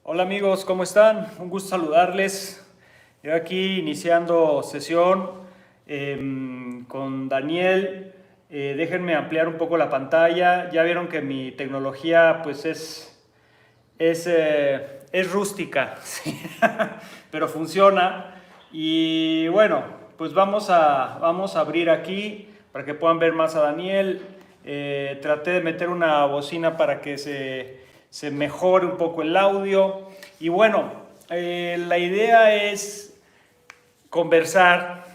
Hola amigos, ¿cómo están? Un gusto saludarles. Yo aquí iniciando sesión con Daniel. Déjenme ampliar un poco la pantalla. Ya vieron que mi tecnología pues es rústica, ¿sí? Pero funciona. Y bueno, pues vamos a abrir aquí para que puedan ver más a Daniel. Traté de meter una bocina para que se mejore un poco el audio. Y bueno, la idea es conversar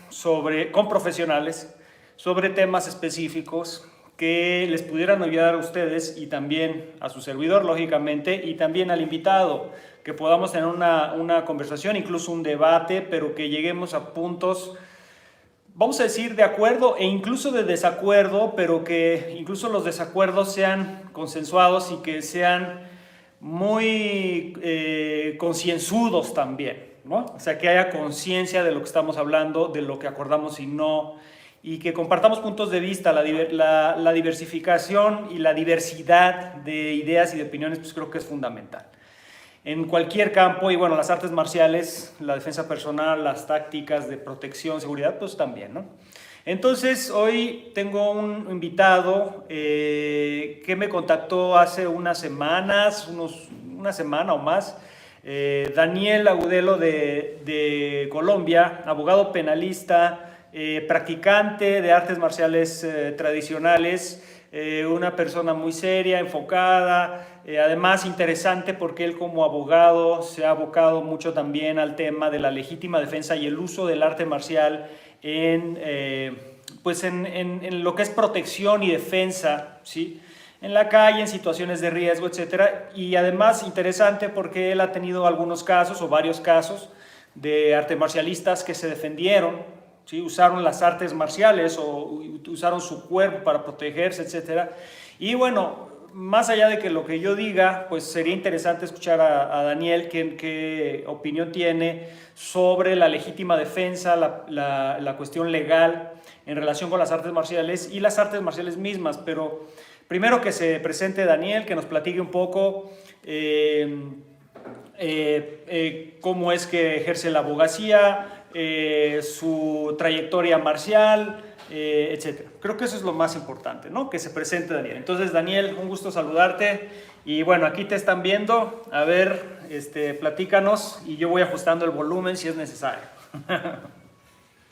con profesionales sobre temas específicos que les pudieran ayudar a ustedes y también a su servidor, lógicamente, y también al invitado, que podamos tener una conversación, incluso un debate, pero que lleguemos a puntos, vamos a decir, de acuerdo e incluso de desacuerdo, pero que incluso los desacuerdos sean consensuados y que sean muy concienzudos también, ¿no? O sea, que haya conciencia de lo que estamos hablando, de lo que acordamos y no, y que compartamos puntos de vista. La diversificación y la diversidad de ideas y de opiniones, pues creo que es fundamental en cualquier campo. Y bueno, las artes marciales, la defensa personal, las tácticas de protección, seguridad, pues también, ¿no? Entonces, hoy tengo un invitado que me contactó hace unas semanas, una semana o más, Daniel Agudelo de Colombia, abogado penalista, practicante de artes marciales tradicionales, una persona muy seria, enfocada, además interesante porque él como abogado se ha abocado mucho también al tema de la legítima defensa y el uso del arte marcial pues en lo que es protección y defensa, ¿sí? En la calle, en situaciones de riesgo, etcétera. Y además interesante porque él ha tenido algunos casos o varios casos de artes marcialistas que se defendieron, ¿sí? Usaron las artes marciales o usaron su cuerpo para protegerse, etcétera. Y bueno, más allá de que lo que yo diga, pues sería interesante escuchar a Daniel qué opinión tiene sobre la legítima defensa, la cuestión legal en relación con las artes marciales y las artes marciales mismas. Pero primero que se presente Daniel, que nos platique un poco cómo es que ejerce la abogacía, su trayectoria marcial, etcétera. Creo que eso es lo más importante, ¿no? Que se presente Daniel. Entonces, Daniel, un gusto saludarte. Y bueno, aquí te están viendo. A ver, platícanos y yo voy ajustando el volumen si es necesario.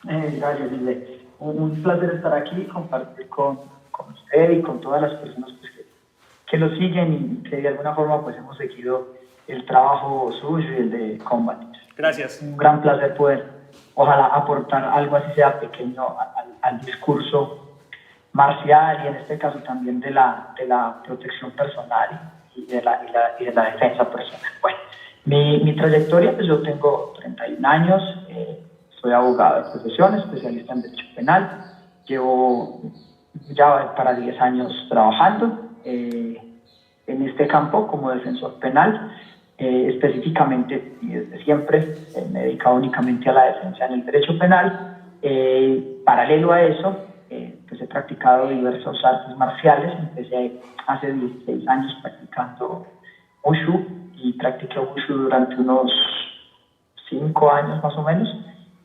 Gracias, Lile. Un placer estar aquí y compartir con usted y con todas las personas pues, que lo siguen y que de alguna forma pues, hemos seguido el trabajo suyo y el de Combat. Gracias. Un gran placer poder, ojalá, aportar algo así sea pequeño al discurso marcial y en este caso también de la protección personal y de la defensa personal. Bueno, mi trayectoria, pues yo tengo 31 años, soy abogado de profesión, especialista en derecho penal, llevo ya para 10 años trabajando en este campo como defensor penal. Específicamente y desde siempre me he dedicado únicamente a la defensa en el derecho penal. Paralelo a eso, pues he practicado diversas artes marciales. Empecé hace 16 años practicando Wushu y practiqué Wushu durante unos 5 años más o menos.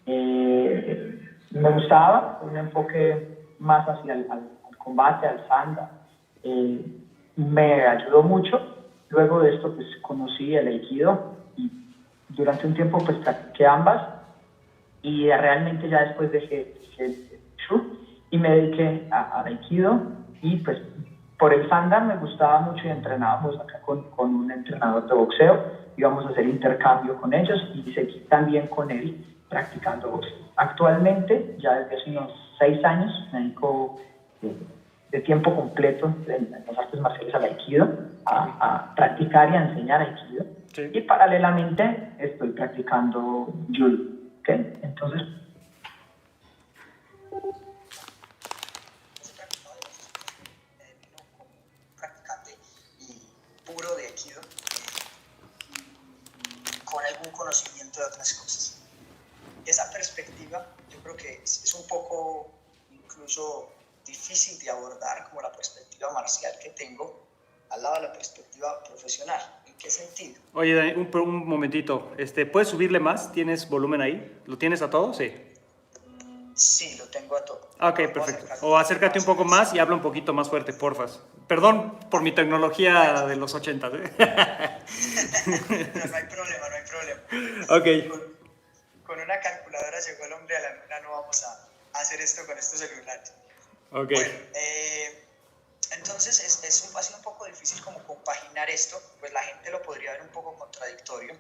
Me gustaba un enfoque más hacia el combate, al sanda. Me ayudó mucho. Luego de esto, pues conocí el Aikido y durante un tiempo pues practiqué ambas y realmente ya después dejé el Wushu y me dediqué al Aikido y pues por el Sanda me gustaba mucho y entrenábamos acá con un entrenador de boxeo, íbamos a hacer intercambio con ellos y seguí también con él practicando boxeo. Actualmente, ya desde hace unos 6 años, me dedico de tiempo completo en las artes marciales al Aikido, a practicar y a enseñar Aikido. Sí. Y paralelamente estoy practicando Judo. ¿Okay? Entonces, practicante y puro de Aikido, con algún conocimiento de otras cosas. Esa perspectiva yo creo que es un poco incluso difícil de abordar como la perspectiva marcial que tengo al lado de la perspectiva profesional. qué sentido? Oye, Dani, un momentito. ¿Puedes subirle más? ¿Tienes volumen ahí? ¿Lo tienes a todo? Sí. Sí, lo tengo a todo. Ok, perfecto. O acércate un poco más y habla un poquito más fuerte, porfas. Perdón por mi tecnología de los 80. No, no hay problema, no hay problema. Ok. Con una calculadora llegó el hombre a la luna, no vamos a hacer esto con estos celulares. Ok. Bueno, entonces ha sido un poco difícil como compaginar esto, pues la gente lo podría ver un poco contradictorio,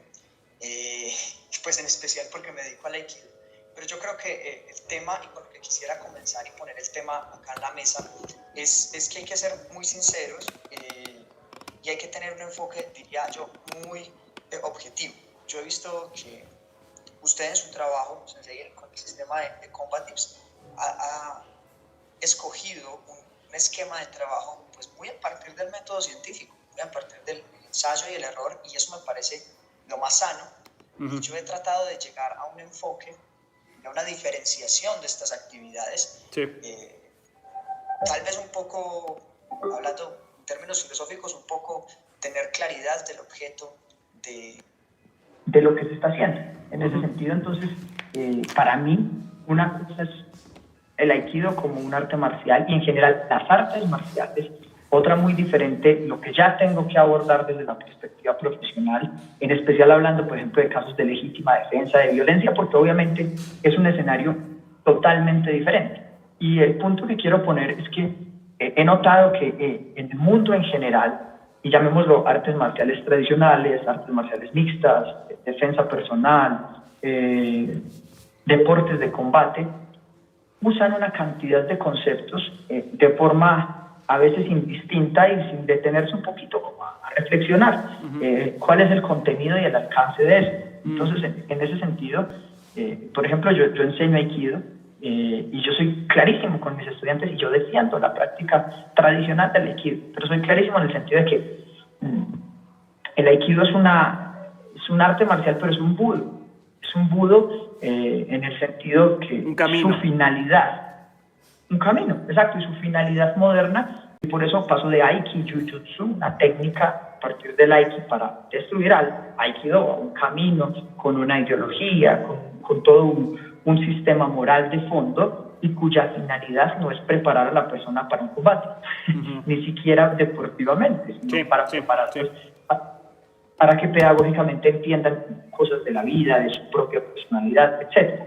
pues en especial porque me dedico al Aikido. Pero yo creo que el tema, y con lo que quisiera comenzar y poner el tema acá en la mesa, es que hay que ser muy sinceros y hay que tener un enfoque, diría yo, muy objetivo. Yo he visto que usted en su trabajo, Sensei, con el sistema de Combat Tips, ha escogido un esquema de trabajo pues muy a partir del método científico, muy a partir del ensayo y el error, y eso me parece lo más sano. Y yo he tratado de llegar a un enfoque, a una diferenciación de estas actividades, Sí. Tal vez un poco, hablando en términos filosóficos, un poco tener claridad del objeto de lo que se está haciendo. En ese sentido, entonces, para mí, una cosa es el Aikido como un arte marcial y en general las artes marciales. Otra muy diferente, lo que ya tengo que abordar desde la perspectiva profesional, en especial hablando, por ejemplo, de casos de legítima defensa, de violencia, porque obviamente es un escenario totalmente diferente. Y el punto que quiero poner es que he notado que en el mundo en general, y llamémoslo artes marciales tradicionales, artes marciales mixtas, defensa personal, deportes de combate, usan una cantidad de conceptos de forma a veces indistinta y sin detenerse un poquito como a reflexionar cuál es el contenido y el alcance de eso. Entonces, en ese sentido, por ejemplo, yo enseño Aikido y yo soy clarísimo con mis estudiantes y yo defiendo la práctica tradicional del Aikido, pero soy clarísimo en el sentido de que el Aikido es un arte marcial, pero es un budo. Es un budo en el sentido que su finalidad, un camino, exacto, y su finalidad moderna, y por eso paso de Aiki Jujutsu, una técnica a partir del Aiki para destruir al Aikido, un camino con una ideología, con todo un sistema moral de fondo y cuya finalidad no es preparar a la persona para un combate, ni siquiera deportivamente, sino para prepararlos. Para que pedagógicamente entiendan cosas de la vida, de su propia personalidad, etc.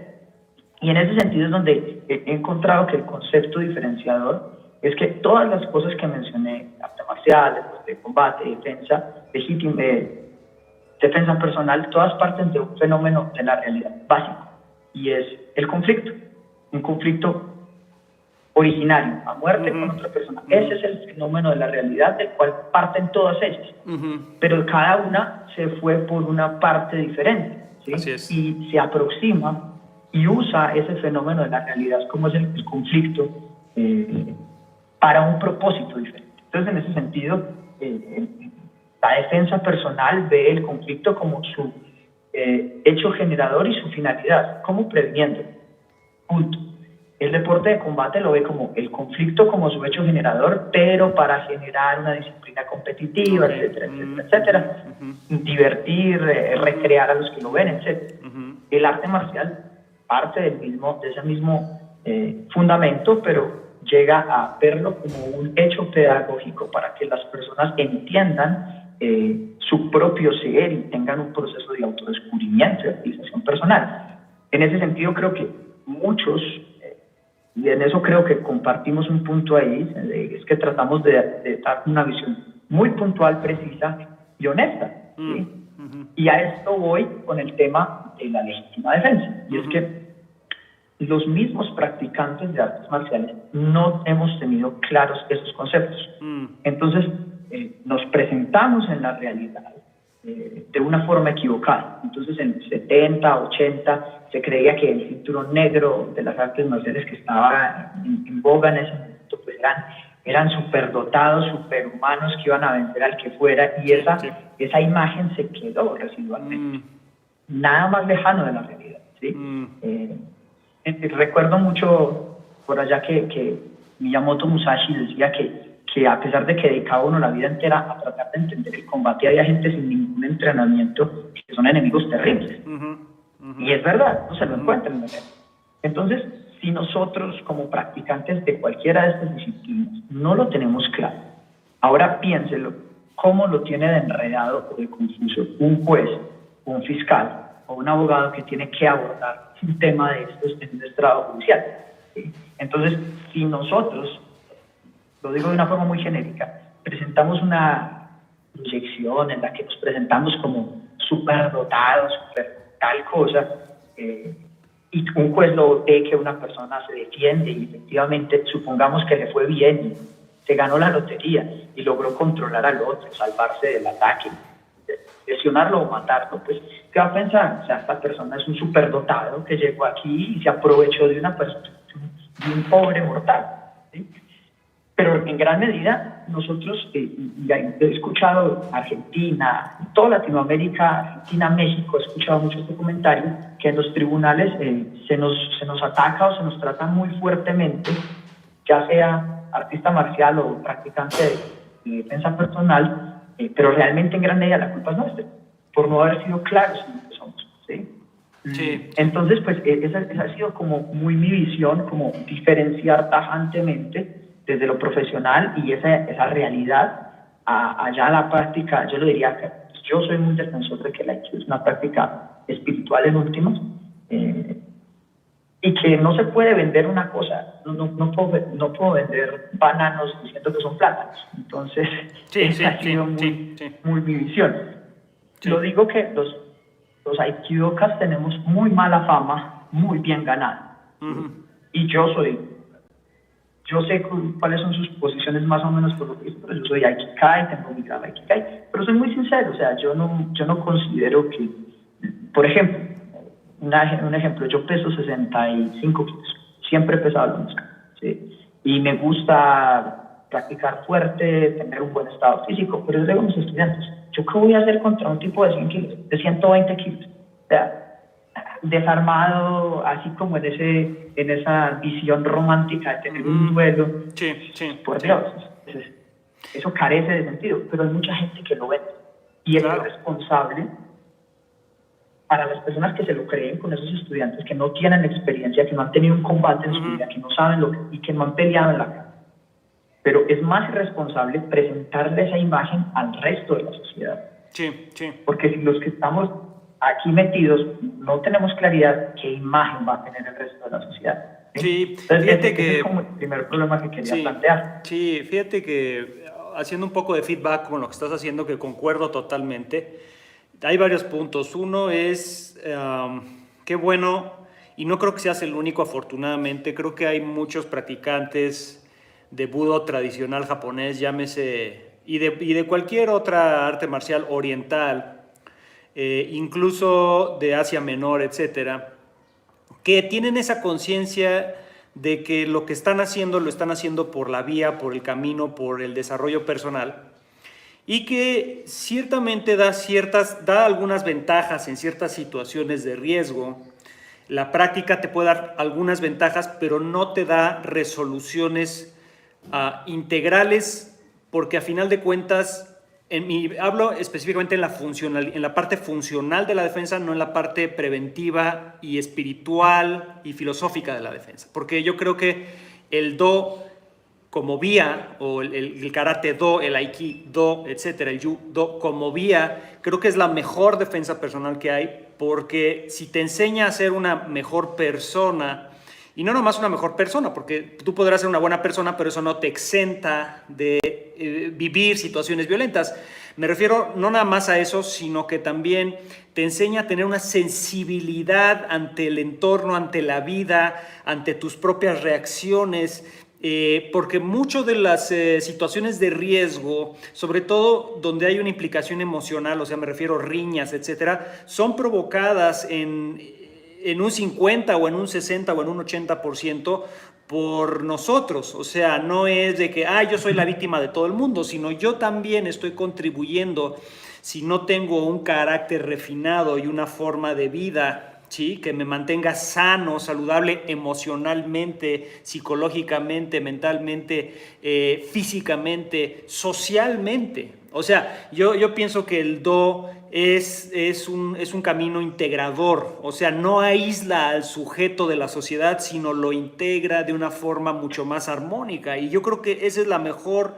Y en ese sentido es donde he encontrado que el concepto diferenciador es que todas las cosas que mencioné, arte marcial, de combate, defensa, legítima, defensa personal, todas parten de un fenómeno de la realidad básico, y es el conflicto. Un conflicto originario, a muerte con otra persona. Ese es el fenómeno de la realidad del cual parten todas ellas. Pero cada una se fue por una parte diferente, ¿sí? Así es. Y se aproxima y usa ese fenómeno de la realidad como es el conflicto para un propósito diferente. Entonces, en ese sentido, la defensa personal ve el conflicto como su hecho generador y su finalidad, como previniendo. Punto. El deporte de combate lo ve como el conflicto como su hecho generador, pero para generar una disciplina competitiva, etcétera, etcétera, etcétera. Divertir, recrear a los que lo ven, etcétera. El arte marcial parte de ese mismo fundamento, pero llega a verlo como un hecho pedagógico para que las personas entiendan su propio ser y tengan un proceso de autodescubrimiento y de realización personal. En ese sentido, creo que muchos, y en eso creo que compartimos un punto ahí, es que tratamos de dar una visión muy puntual, precisa y honesta. ¿Sí? Y a esto voy con el tema de la legítima defensa. Y es que los mismos practicantes de artes marciales no hemos tenido claros esos conceptos. Entonces, nos presentamos en la realidad de una forma equivocada. Entonces, en los 70, 80, se creía que el cinturón negro de las artes marciales que estaba en boga en ese momento, pues eran superdotados, superhumanos que iban a vencer al que fuera, y esa imagen se quedó residualmente. Nada más lejano de la realidad, ¿sí? Recuerdo mucho por allá que Miyamoto Musashi decía que que a pesar de que dedicaba uno la vida entera a tratar de entender el combate, había gente sin ningún entrenamiento que son enemigos terribles. Y es verdad, no se lo encuentran. Entonces, si nosotros como practicantes de cualquiera de estas disciplinas no lo tenemos claro, ahora piénselo, ¿cómo lo tiene de enredado o de confuso un juez, un fiscal o un abogado que tiene que abordar un tema de estos en un estrado judicial? ¿Sí? Entonces, si nosotros, lo digo de una forma muy genérica, presentamos una proyección en la que nos presentamos como superdotados, super tal cosa, y un juez lo ve que una persona se defiende y efectivamente supongamos que le fue bien y se ganó la lotería y logró controlar al otro, salvarse del ataque, lesionarlo o matarlo, pues ¿qué va a pensar? O sea, esta persona es un superdotado que llegó aquí y se aprovechó de una persona, de un pobre mortal, ¿sí? Pero en gran medida nosotros, ya he escuchado Argentina, toda Latinoamérica, Argentina, México, he escuchado muchos documentarios que en los tribunales se nos ataca o se nos trata muy fuertemente, ya sea artista marcial o practicante de defensa personal, pero realmente en gran medida la culpa es nuestra, por no haber sido claros en lo que somos, ¿sí? Sí. Entonces, pues esa ha sido como muy mi visión, como diferenciar tajantemente desde lo profesional y esa realidad allá a la práctica. Yo lo diría que yo soy muy defensor de que la IQ es una práctica espiritual en últimas, y que no se puede vender una cosa, no puedo vender bananos diciendo que son plátanos. Entonces, esa ha sido muy mi visión. Sí. Lo digo que los aikidokas tenemos muy mala fama, muy bien ganada. Y yo sé cuáles son sus posiciones más o menos por lo que yo soy Aikikai, tengo mi grado Aikikai, pero soy muy sincero, o sea, yo no considero que, por ejemplo, un ejemplo, yo peso 65 kilos, siempre he pesado lo mismo, ¿sí? Y me gusta practicar fuerte, tener un buen estado físico, pero yo digo a mis estudiantes, ¿yo qué voy a hacer contra un tipo de 100 kilos, de 120 kilos? O sea, desarmado, así como en esa visión romántica de tener un duelo. Por Dios, eso carece de sentido, pero hay mucha gente que lo ve. Y es responsable para las personas que se lo creen, con esos estudiantes que no tienen experiencia, que no han tenido un combate en su vida, que no saben y que no han peleado en la cara. Pero es más irresponsable presentarle esa imagen al resto de la sociedad. Porque si los que estamos aquí metidos no tenemos claridad qué imagen va a tener el resto de la sociedad. Sí, entonces, fíjate ese es como el primer problema que quería plantear. Sí, fíjate que haciendo un poco de feedback con lo que estás haciendo, que concuerdo totalmente, hay varios puntos. Uno es, qué bueno, y no creo que seas el único afortunadamente, creo que hay muchos practicantes de budo tradicional japonés, llámese, y de cualquier otra arte marcial oriental, incluso de Asia Menor, etcétera, que tienen esa conciencia de que lo que están haciendo lo están haciendo por la vía, por el camino, por el desarrollo personal, y que ciertamente da algunas ventajas en ciertas situaciones de riesgo. La práctica te puede dar algunas ventajas, pero no te da resoluciones integrales, porque a final de cuentas, hablo específicamente en la parte funcional de la defensa, no en la parte preventiva y espiritual y filosófica de la defensa. Porque yo creo que el do como vía, o el karate do, el aikido, etcétera, el judo como vía, creo que es la mejor defensa personal que hay, porque si te enseña a ser una mejor persona, y no nomás una mejor persona, porque tú podrás ser una buena persona, pero eso no te exenta de vivir situaciones violentas. Me refiero no nada más a eso, sino que también te enseña a tener una sensibilidad ante el entorno, ante la vida, ante tus propias reacciones, porque muchas de las situaciones de riesgo, sobre todo donde hay una implicación emocional, o sea, me refiero riñas, etcétera, son provocadas en un 50 o en un 60 o en un 80% por nosotros. O sea, no es de que yo soy la víctima de todo el mundo, sino yo también estoy contribuyendo, si no tengo un carácter refinado y una forma de vida ¿sí? Que me mantenga sano, saludable emocionalmente, psicológicamente, mentalmente, físicamente, socialmente. O sea, yo pienso que el Do es un camino integrador, o sea, no aísla al sujeto de la sociedad, sino lo integra de una forma mucho más armónica. Y yo creo que esa es la mejor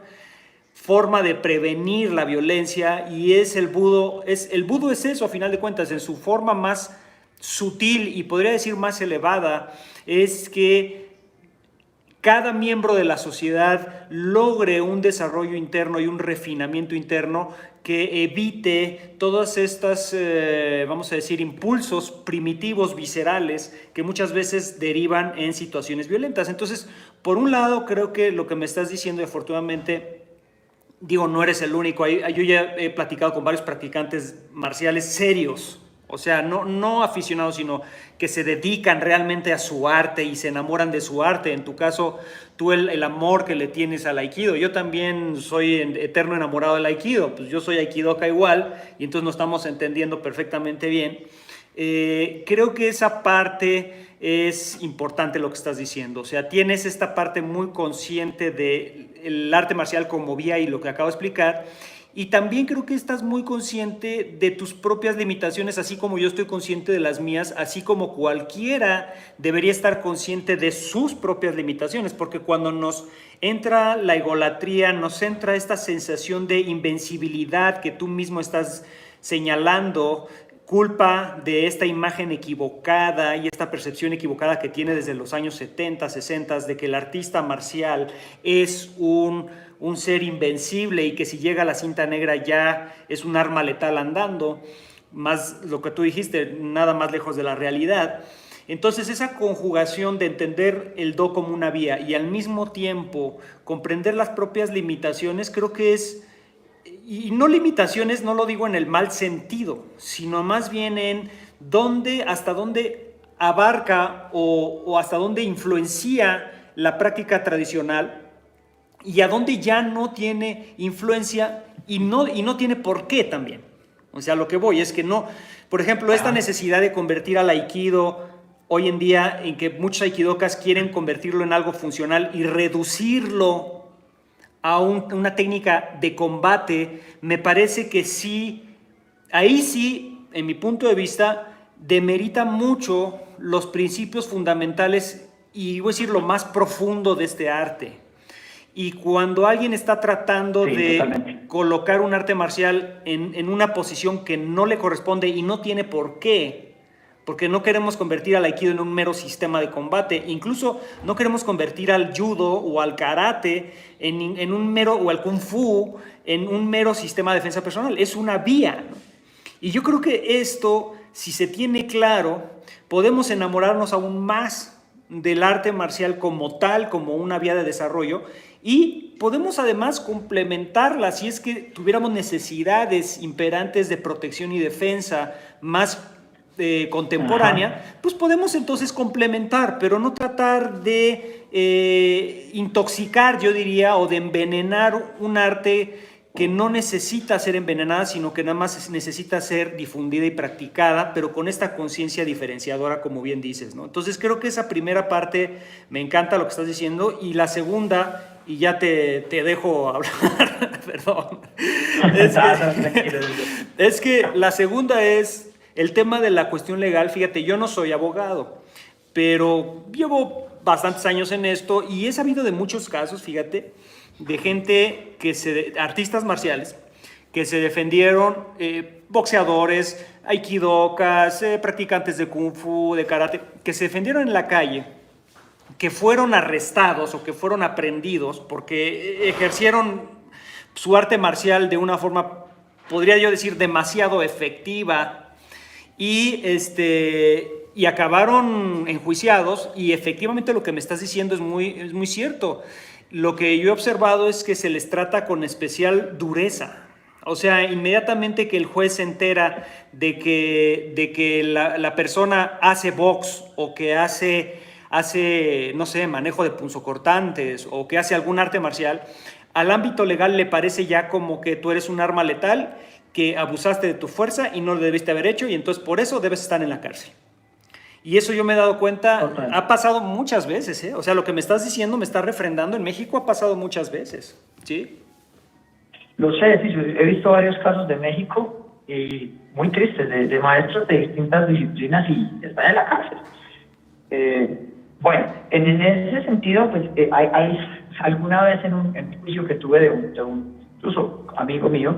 forma de prevenir la violencia, y el budo es eso, a final de cuentas, en su forma más sutil y podría decir más elevada, es que cada miembro de la sociedad logre un desarrollo interno y un refinamiento interno que evite todas estas, vamos a decir, impulsos primitivos, viscerales, que muchas veces derivan en situaciones violentas. Entonces, por un lado, creo que lo que me estás diciendo, afortunadamente, digo, no eres el único. Yo ya he platicado con varios practicantes marciales serios, o sea, no aficionados, sino que se dedican realmente a su arte y se enamoran de su arte. En tu caso, tú el amor que le tienes al Aikido. Yo también soy eterno enamorado del Aikido. Pues yo soy Aikidoka igual, y entonces nos estamos entendiendo perfectamente bien. Creo que esa parte es importante, lo que estás diciendo. O sea, tienes esta parte muy consciente del arte marcial como vía y lo que acabo de explicar. Y también creo que estás muy consciente de tus propias limitaciones, así como yo estoy consciente de las mías, así como cualquiera debería estar consciente de sus propias limitaciones, porque cuando nos entra la egolatría, nos entra esta sensación de invencibilidad que tú mismo estás señalando, culpa de esta imagen equivocada y esta percepción equivocada que tiene desde los años 70, 60, de que el artista marcial es un ser invencible y que si llega a la cinta negra ya es un arma letal andando, más lo que tú dijiste, nada más lejos de la realidad. Entonces, esa conjugación de entender el Do como una vía y al mismo tiempo comprender las propias limitaciones, creo que es, y no limitaciones, no lo digo en el mal sentido, sino más bien en hasta dónde abarca o hasta dónde influencia la práctica tradicional y a dónde ya no tiene influencia y no tiene por qué también. O sea, lo que voy es que no, por ejemplo, esta necesidad de convertir al Aikido hoy en día, en que muchos aikidokas quieren convertirlo en algo funcional y reducirlo a una técnica de combate, me parece que sí, ahí sí, en mi punto de vista, demerita mucho los principios fundamentales y voy a decir lo más profundo de este arte. Y cuando alguien está tratando de totalmente colocar un arte marcial en una posición que no le corresponde y no tiene por qué, porque no queremos convertir al Aikido en un mero sistema de combate, incluso no queremos convertir al Judo o al Karate en un mero, o al Kung Fu, en un mero sistema de defensa personal, es una vía, ¿no? Y yo creo que esto, si se tiene claro, podemos enamorarnos aún más del arte marcial como tal, como una vía de desarrollo, y podemos además complementarla si es que tuviéramos necesidades imperantes de protección y defensa más contemporánea, pues podemos entonces complementar, pero no tratar de intoxicar, yo diría, o de envenenar un arte que no necesita ser envenenada, sino que nada más necesita ser difundida y practicada, pero con esta conciencia diferenciadora, como bien dices, ¿no? Entonces creo que esa primera parte me encanta lo que estás diciendo, y la segunda, y ya te dejo hablar, perdón, es que la segunda es el tema de la cuestión legal. Fíjate, yo no soy abogado, pero llevo bastantes años en esto y he sabido de muchos casos, fíjate, de gente artistas marciales que se defendieron, boxeadores, aikidokas, practicantes de kung fu, de karate, que se defendieron en la calle, que fueron arrestados o que fueron aprehendidos porque ejercieron su arte marcial de una forma, podría yo decir, demasiado efectiva, y acabaron enjuiciados. Y efectivamente lo que me estás diciendo es muy cierto. Lo que yo he observado es que se les trata con especial dureza. O sea, inmediatamente que el juez se entera de que la persona hace box o que hace, no sé, manejo de punzocortantes o que hace algún arte marcial, al ámbito legal le parece ya como que tú eres un arma letal, que abusaste de tu fuerza y no lo debiste haber hecho, y entonces por eso debes estar en la cárcel. Y eso yo me he dado cuenta, Total. ha pasado muchas veces, ¿eh? O sea, lo que me estás diciendo me está refrendando. En México ha pasado muchas veces, ¿sí? Lo sé, sí, yo he visto varios casos de México y muy tristes, de maestros de distintas disciplinas y están en la cárcel. Bueno, en ese sentido, pues hay alguna vez en un juicio que tuve de un incluso amigo mío,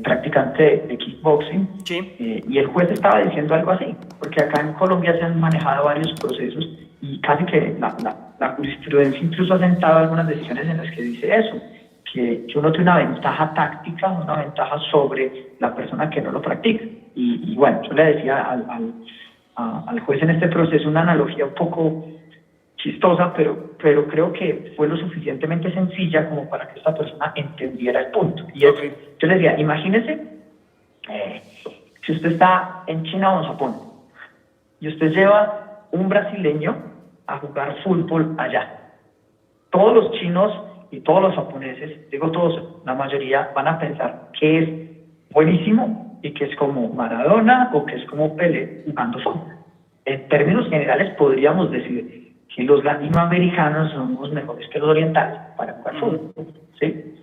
practicante de kickboxing, Sí. y el juez estaba diciendo algo así, porque acá en Colombia se han manejado varios procesos y casi que la jurisprudencia incluso ha sentado algunas decisiones en las que dice eso, que uno tiene una ventaja táctica, una ventaja sobre la persona que no lo practica. Y bueno, yo le decía al juez en este proceso una analogía un poco chistosa, pero creo que fue lo suficientemente sencilla como para que esta persona entendiera el punto. Y es, yo le decía, imagínese si usted está en China o en Japón y usted lleva un brasileño a jugar fútbol allá. Todos los chinos y todos los japoneses, digo todos, la mayoría, van a pensar que es buenísimo y que es como Maradona o que es como Pelé jugando fútbol. En términos generales podríamos decir que los latinoamericanos somos mejores que los orientales para jugar fútbol, ¿sí?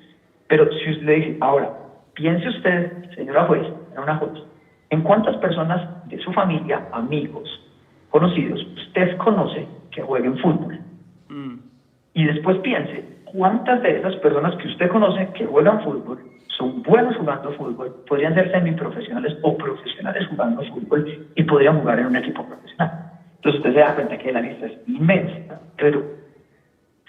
Pero si usted le dice, ahora, piense usted, señora juez, en una juez, ¿en cuántas personas de su familia, amigos, conocidos, usted conoce que jueguen fútbol? Y después piense, ¿cuántas de esas personas que usted conoce que juegan fútbol son buenos jugando fútbol, podrían ser semiprofesionales o profesionales jugando fútbol y podrían jugar en un equipo profesional? Entonces usted se da cuenta que la lista es inmensa, pero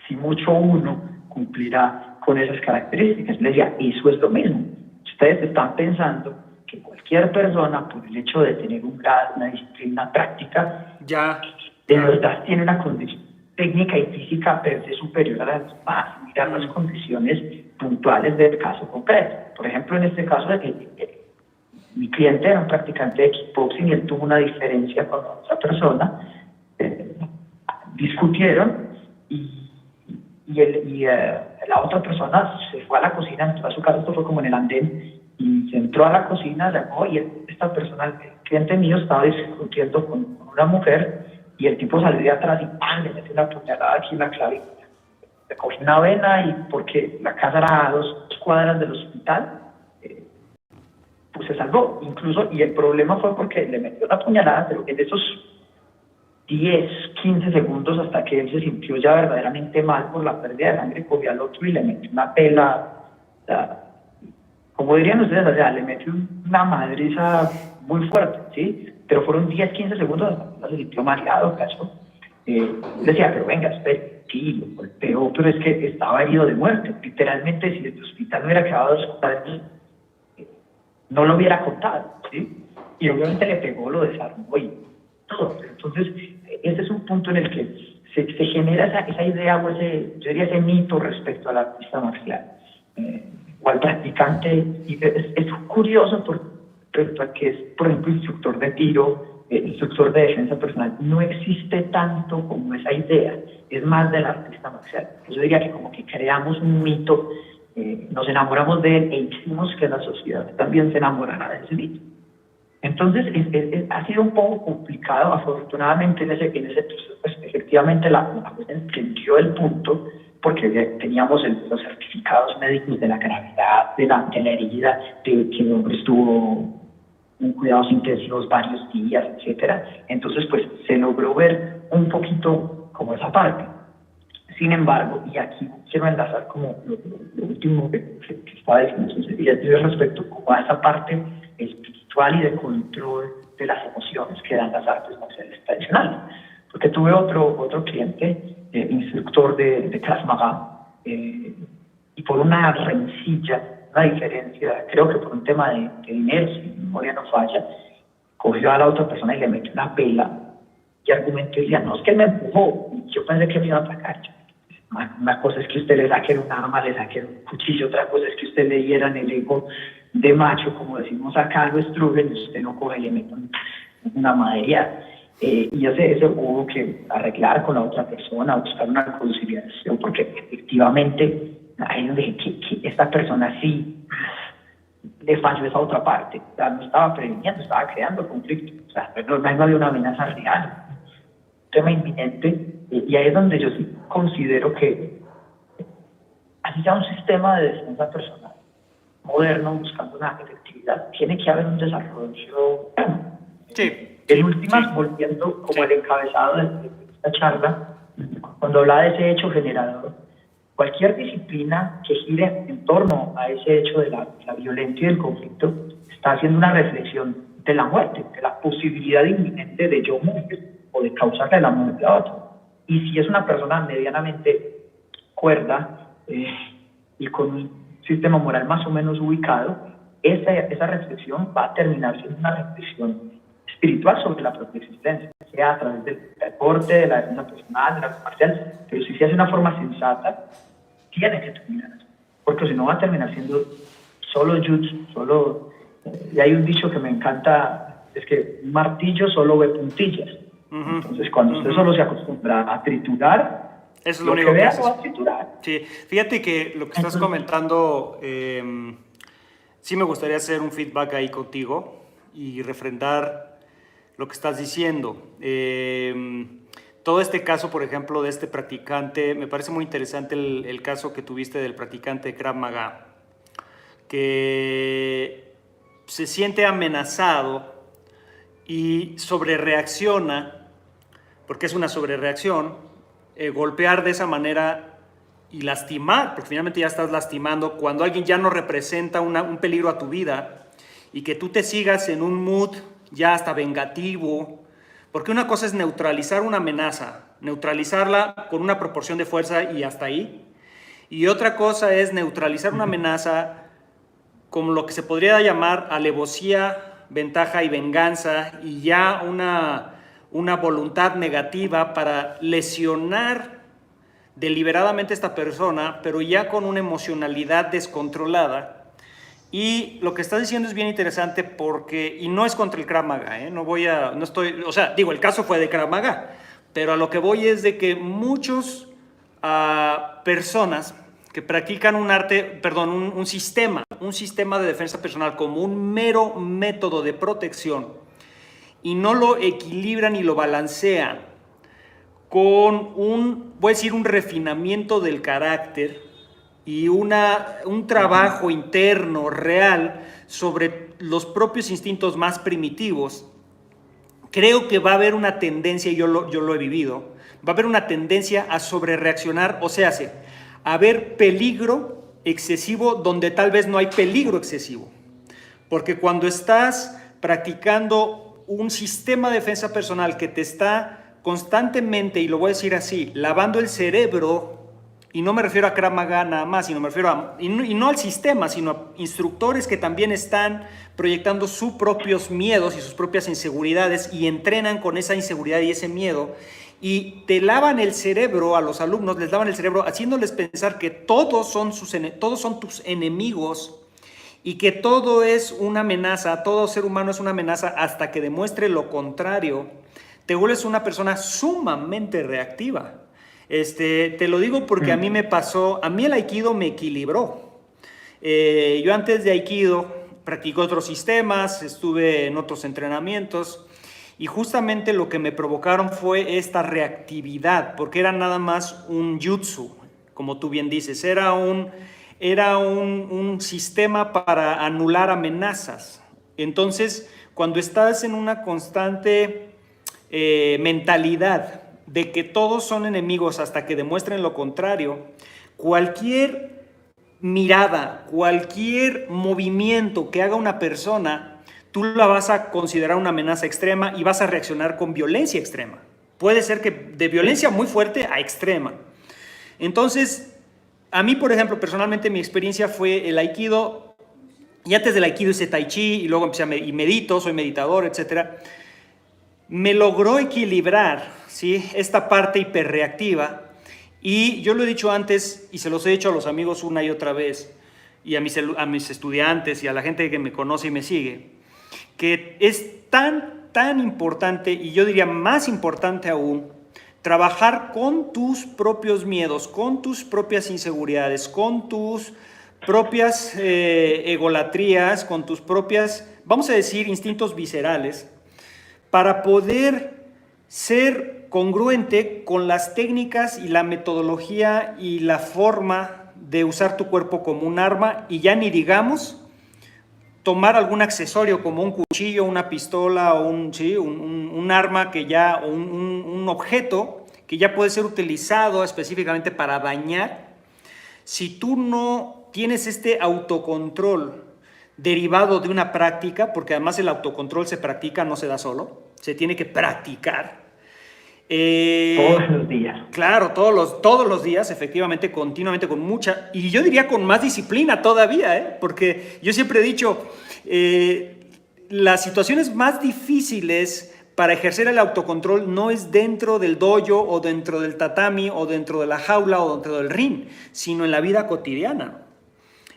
si mucho uno cumplirá con esas características. Le decía, eso es lo mismo. Ustedes están pensando que cualquier persona, por el hecho de tener un grado, una disciplina práctica, de verdad tiene una condición técnica y física per se superior a las demás, mirar las condiciones puntuales del caso concreto. Por ejemplo, en este caso de que mi cliente era un practicante de kickboxing y él tuvo una diferencia con otra persona, discutieron y la otra persona se fue a la cocina, entró a su casa, esto fue como en el andén, y se entró a la cocina, llamó, y esta persona, el cliente mío, estaba discutiendo con una mujer, y el tipo salió de atrás y ¡pam!, le metió una puñalada aquí en la clavícula. Le cogió una vena y porque la casa era a 2 cuadras del hospital, pues se salvó. Incluso, y el problema fue porque le metió una puñalada, pero en esos 10, 15 segundos hasta que él se sintió ya verdaderamente mal por la pérdida de sangre, cogió al otro y le metió una pela, como dirían ustedes, o sea, le metió una madriza muy fuerte, ¿sí? Pero fueron 10, 15 segundos hasta que se sintió mareado, cacho. Decía, pero venga, espere, sí, lo golpeó, pero es que estaba herido de muerte. Literalmente, si el hospital no hubiera quedado 2 cuadras, no lo hubiera contado, ¿sí? Y obviamente le pegó, lo desarmó y todo. Entonces, ese es un punto en el que se genera esa idea o yo diría ese mito respecto al artista marcial o al practicante. Y es curioso porque es, por ejemplo, instructor de tiro, instructor de defensa personal. No existe tanto como esa idea, es más del artista marcial. Yo diría que como que creamos un mito, nos enamoramos de él e hicimos que la sociedad también se enamorara de ese mito. Entonces, ha sido un poco complicado, afortunadamente en ese proceso, pues, efectivamente la jueza entendió el punto, porque teníamos los certificados médicos de la gravedad, de la herida, de que el hombre estuvo en cuidados intensivos varios días, etcétera. Entonces, pues, se logró ver un poquito como esa parte. Sin embargo, y aquí quiero enlazar como lo último que estaba diciendo respecto como a esa parte espiritual y de control de las emociones que dan las artes marciales tradicionales. Porque tuve otro cliente, instructor de Krav Maga, y por una rencilla, una diferencia, creo que por un tema de dinero, si mi memoria no falla, cogió a la otra persona y le metió una pela y argumentó y decía, no, es que él me empujó, y yo pensé que me iba a atacar. Una cosa es que usted le saque un arma, le saque un cuchillo, otra cosa es que usted le hiera en el ego de macho, como decimos acá, lo estrujen, y usted no coge y le mete una madería. Y eso hubo que arreglar con la otra persona, buscar una conciliación, porque efectivamente ahí donde que esta persona sí le falló esa otra parte. O sea, no estaba previniendo, estaba creando conflicto. O sea, no había una amenaza real, un tema inminente. Y ahí es donde yo sí considero que, así sea un sistema de defensa personal moderno buscando una efectividad, tiene que haber un desarrollo. Sí. En últimas, volviendo como el encabezado de esta charla, cuando habla de ese hecho generador, cualquier disciplina que gire en torno a ese hecho de la violencia y del conflicto está haciendo una reflexión de la muerte, de la posibilidad inminente de yo morir o de causarle la muerte a otro. Y si es una persona medianamente cuerda y con un sistema moral más o menos ubicado, esa reflexión va a terminar siendo una reflexión espiritual sobre la propia existencia, sea a través del deporte, de la defensa personal, de la arte marcial, pero si se hace de una forma sensata, tiene que terminar así, porque si no va a terminar siendo solo jutsu, solo... y hay un dicho que me encanta, es que un martillo solo ve puntillas. Entonces, cuando usted solo se acostumbra a triturar, eso es lo único que vea haces. va a triturar. Sí, fíjate que lo que estás comentando, sí me gustaría hacer un feedback ahí contigo y refrendar lo que estás diciendo. Todo este caso, por ejemplo, de este practicante, me parece muy interesante el caso que tuviste del practicante de Krav Maga, que se siente amenazado y sobrereacciona, porque es una sobrereacción, golpear de esa manera y lastimar, porque finalmente ya estás lastimando, cuando alguien ya no representa un peligro a tu vida y que tú te sigas en un mood ya hasta vengativo, porque una cosa es neutralizar una amenaza, neutralizarla con una proporción de fuerza y hasta ahí, y otra cosa es neutralizar una amenaza como lo que se podría llamar alevosía, ventaja y venganza, y ya una voluntad negativa para lesionar deliberadamente a esta persona, pero ya con una emocionalidad descontrolada. Y lo que estás diciendo es bien interesante porque, y no es contra el Krav Maga, el caso fue de Krav Maga, pero a lo que voy es de que muchos personas que practican un sistema de defensa personal como un mero método de protección y no lo equilibran y lo balancean con un refinamiento del carácter y un trabajo interno real sobre los propios instintos más primitivos, creo que va a haber una tendencia, y yo lo he vivido, va a haber una tendencia a sobrereaccionar, o sea, a ver peligro excesivo donde tal vez no hay peligro excesivo. Porque cuando estás practicando un sistema de defensa personal que te está constantemente, y lo voy a decir así, lavando el cerebro, y no me refiero a Krav Maga nada más, sino me refiero y no al sistema, sino a instructores que también están proyectando sus propios miedos y sus propias inseguridades y entrenan con esa inseguridad y ese miedo, y te lavan el cerebro a los alumnos, les lavan el cerebro haciéndoles pensar que todos son tus enemigos y que todo es una amenaza, todo ser humano es una amenaza hasta que demuestre lo contrario. Te vuelves una persona sumamente reactiva. Te lo digo porque a mí me pasó, a mí el Aikido me equilibró. Yo antes de Aikido practiqué otros sistemas, estuve en otros entrenamientos y justamente lo que me provocaron fue esta reactividad, porque era nada más un jutsu, como tú bien dices, era un sistema para anular amenazas. Entonces, cuando estás en una constante mentalidad de que todos son enemigos hasta que demuestren lo contrario, cualquier mirada, cualquier movimiento que haga una persona, tú la vas a considerar una amenaza extrema y vas a reaccionar con violencia extrema. Puede ser que de violencia muy fuerte a extrema. Entonces, a mí, por ejemplo, personalmente mi experiencia fue el Aikido, y antes del Aikido hice Tai Chi, y luego empecé y medito, soy meditador, etc. Me logró equilibrar, ¿sí?, esta parte hiperreactiva, y yo lo he dicho antes, y se los he dicho a los amigos una y otra vez, y a mis estudiantes y a la gente que me conoce y me sigue, que es tan importante, y yo diría más importante aún, trabajar con tus propios miedos, con tus propias inseguridades, con tus propias egolatrías, con tus propias, vamos a decir, instintos viscerales, para poder ser congruente con las técnicas y la metodología y la forma de usar tu cuerpo como un arma, y ya ni digamos tomar algún accesorio como un cuchillo, una pistola o un arma que ya, o un objeto que ya puede ser utilizado específicamente para dañar. Si tú no tienes este autocontrol derivado de una práctica, porque además el autocontrol se practica, no se da solo, se tiene que practicar. Todos los días. Claro, todos los días, efectivamente, continuamente, con mucha, y yo diría con más disciplina todavía, porque yo siempre he dicho, las situaciones más difíciles para ejercer el autocontrol no es dentro del dojo o dentro del tatami o dentro de la jaula o dentro del ring, sino en la vida cotidiana.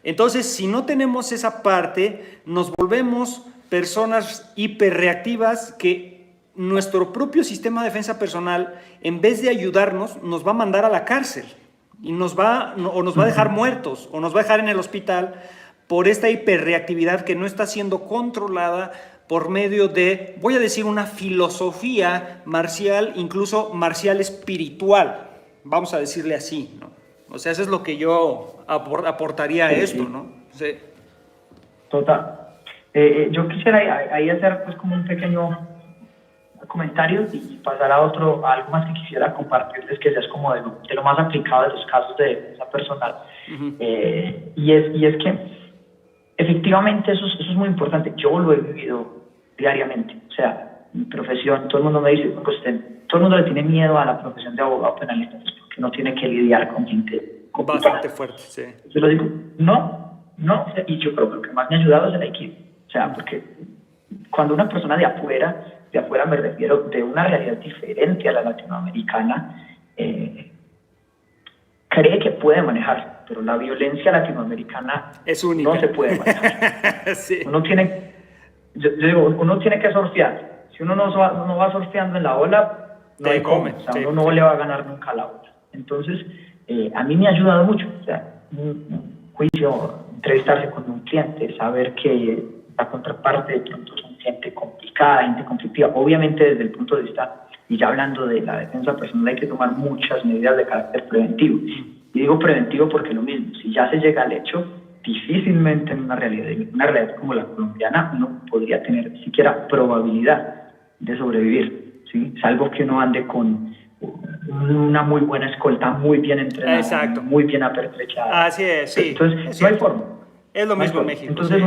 Entonces, si no tenemos esa parte, nos volvemos personas hiperreactivas que nuestro propio sistema de defensa personal, en vez de ayudarnos, nos va a mandar a la cárcel y nos va a dejar muertos o nos va a dejar en el hospital por esta hiperreactividad que no está siendo controlada por medio de, voy a decir, una filosofía marcial, incluso marcial espiritual, vamos a decirle así, ¿no? O sea, eso es lo que yo aportaría a esto, ¿no? Sí. Total. Yo quisiera ahí hacer pues como un pequeño comentario y pasar a algo más que quisiera compartirles, que es como de lo más aplicado de los casos de defensa personal. Y es que efectivamente eso es muy importante. Yo lo he vivido diariamente. O sea, mi profesión, todo el mundo me dice, pues, todo el mundo le tiene miedo a la profesión de abogado penalista, pues, porque no tiene que lidiar con gente complicada. Bastante fuerte, sí. Yo lo digo, no, y yo creo que lo que más me ha ayudado es el Aikido. O sea, porque cuando una persona de afuera me refiero de una realidad diferente a la latinoamericana, cree que puede manejar, pero la violencia latinoamericana es única. No se puede manejar. Sí. Yo digo, uno tiene que surfear. Si uno no va surfeando en la ola, no hay cómo. O sea, uno no le va a ganar nunca la ola. Entonces, a mí me ha ayudado mucho. O sea, un juicio, entrevistarse con un cliente, saber que la contraparte de pronto es gente complicada, gente conflictiva. Obviamente, desde el punto de vista, y ya hablando de la defensa personal, hay que tomar muchas medidas de carácter preventivo. Y digo preventivo porque lo mismo, si ya se llega al hecho, difícilmente en una realidad como la colombiana uno podría tener siquiera probabilidad de sobrevivir, ¿sí? Salvo que uno ande con una muy buena escolta, muy bien entrenada, exacto, muy bien apertrechada. Así es, sí. Entonces, no hay forma. Es lo mismo en México. Entonces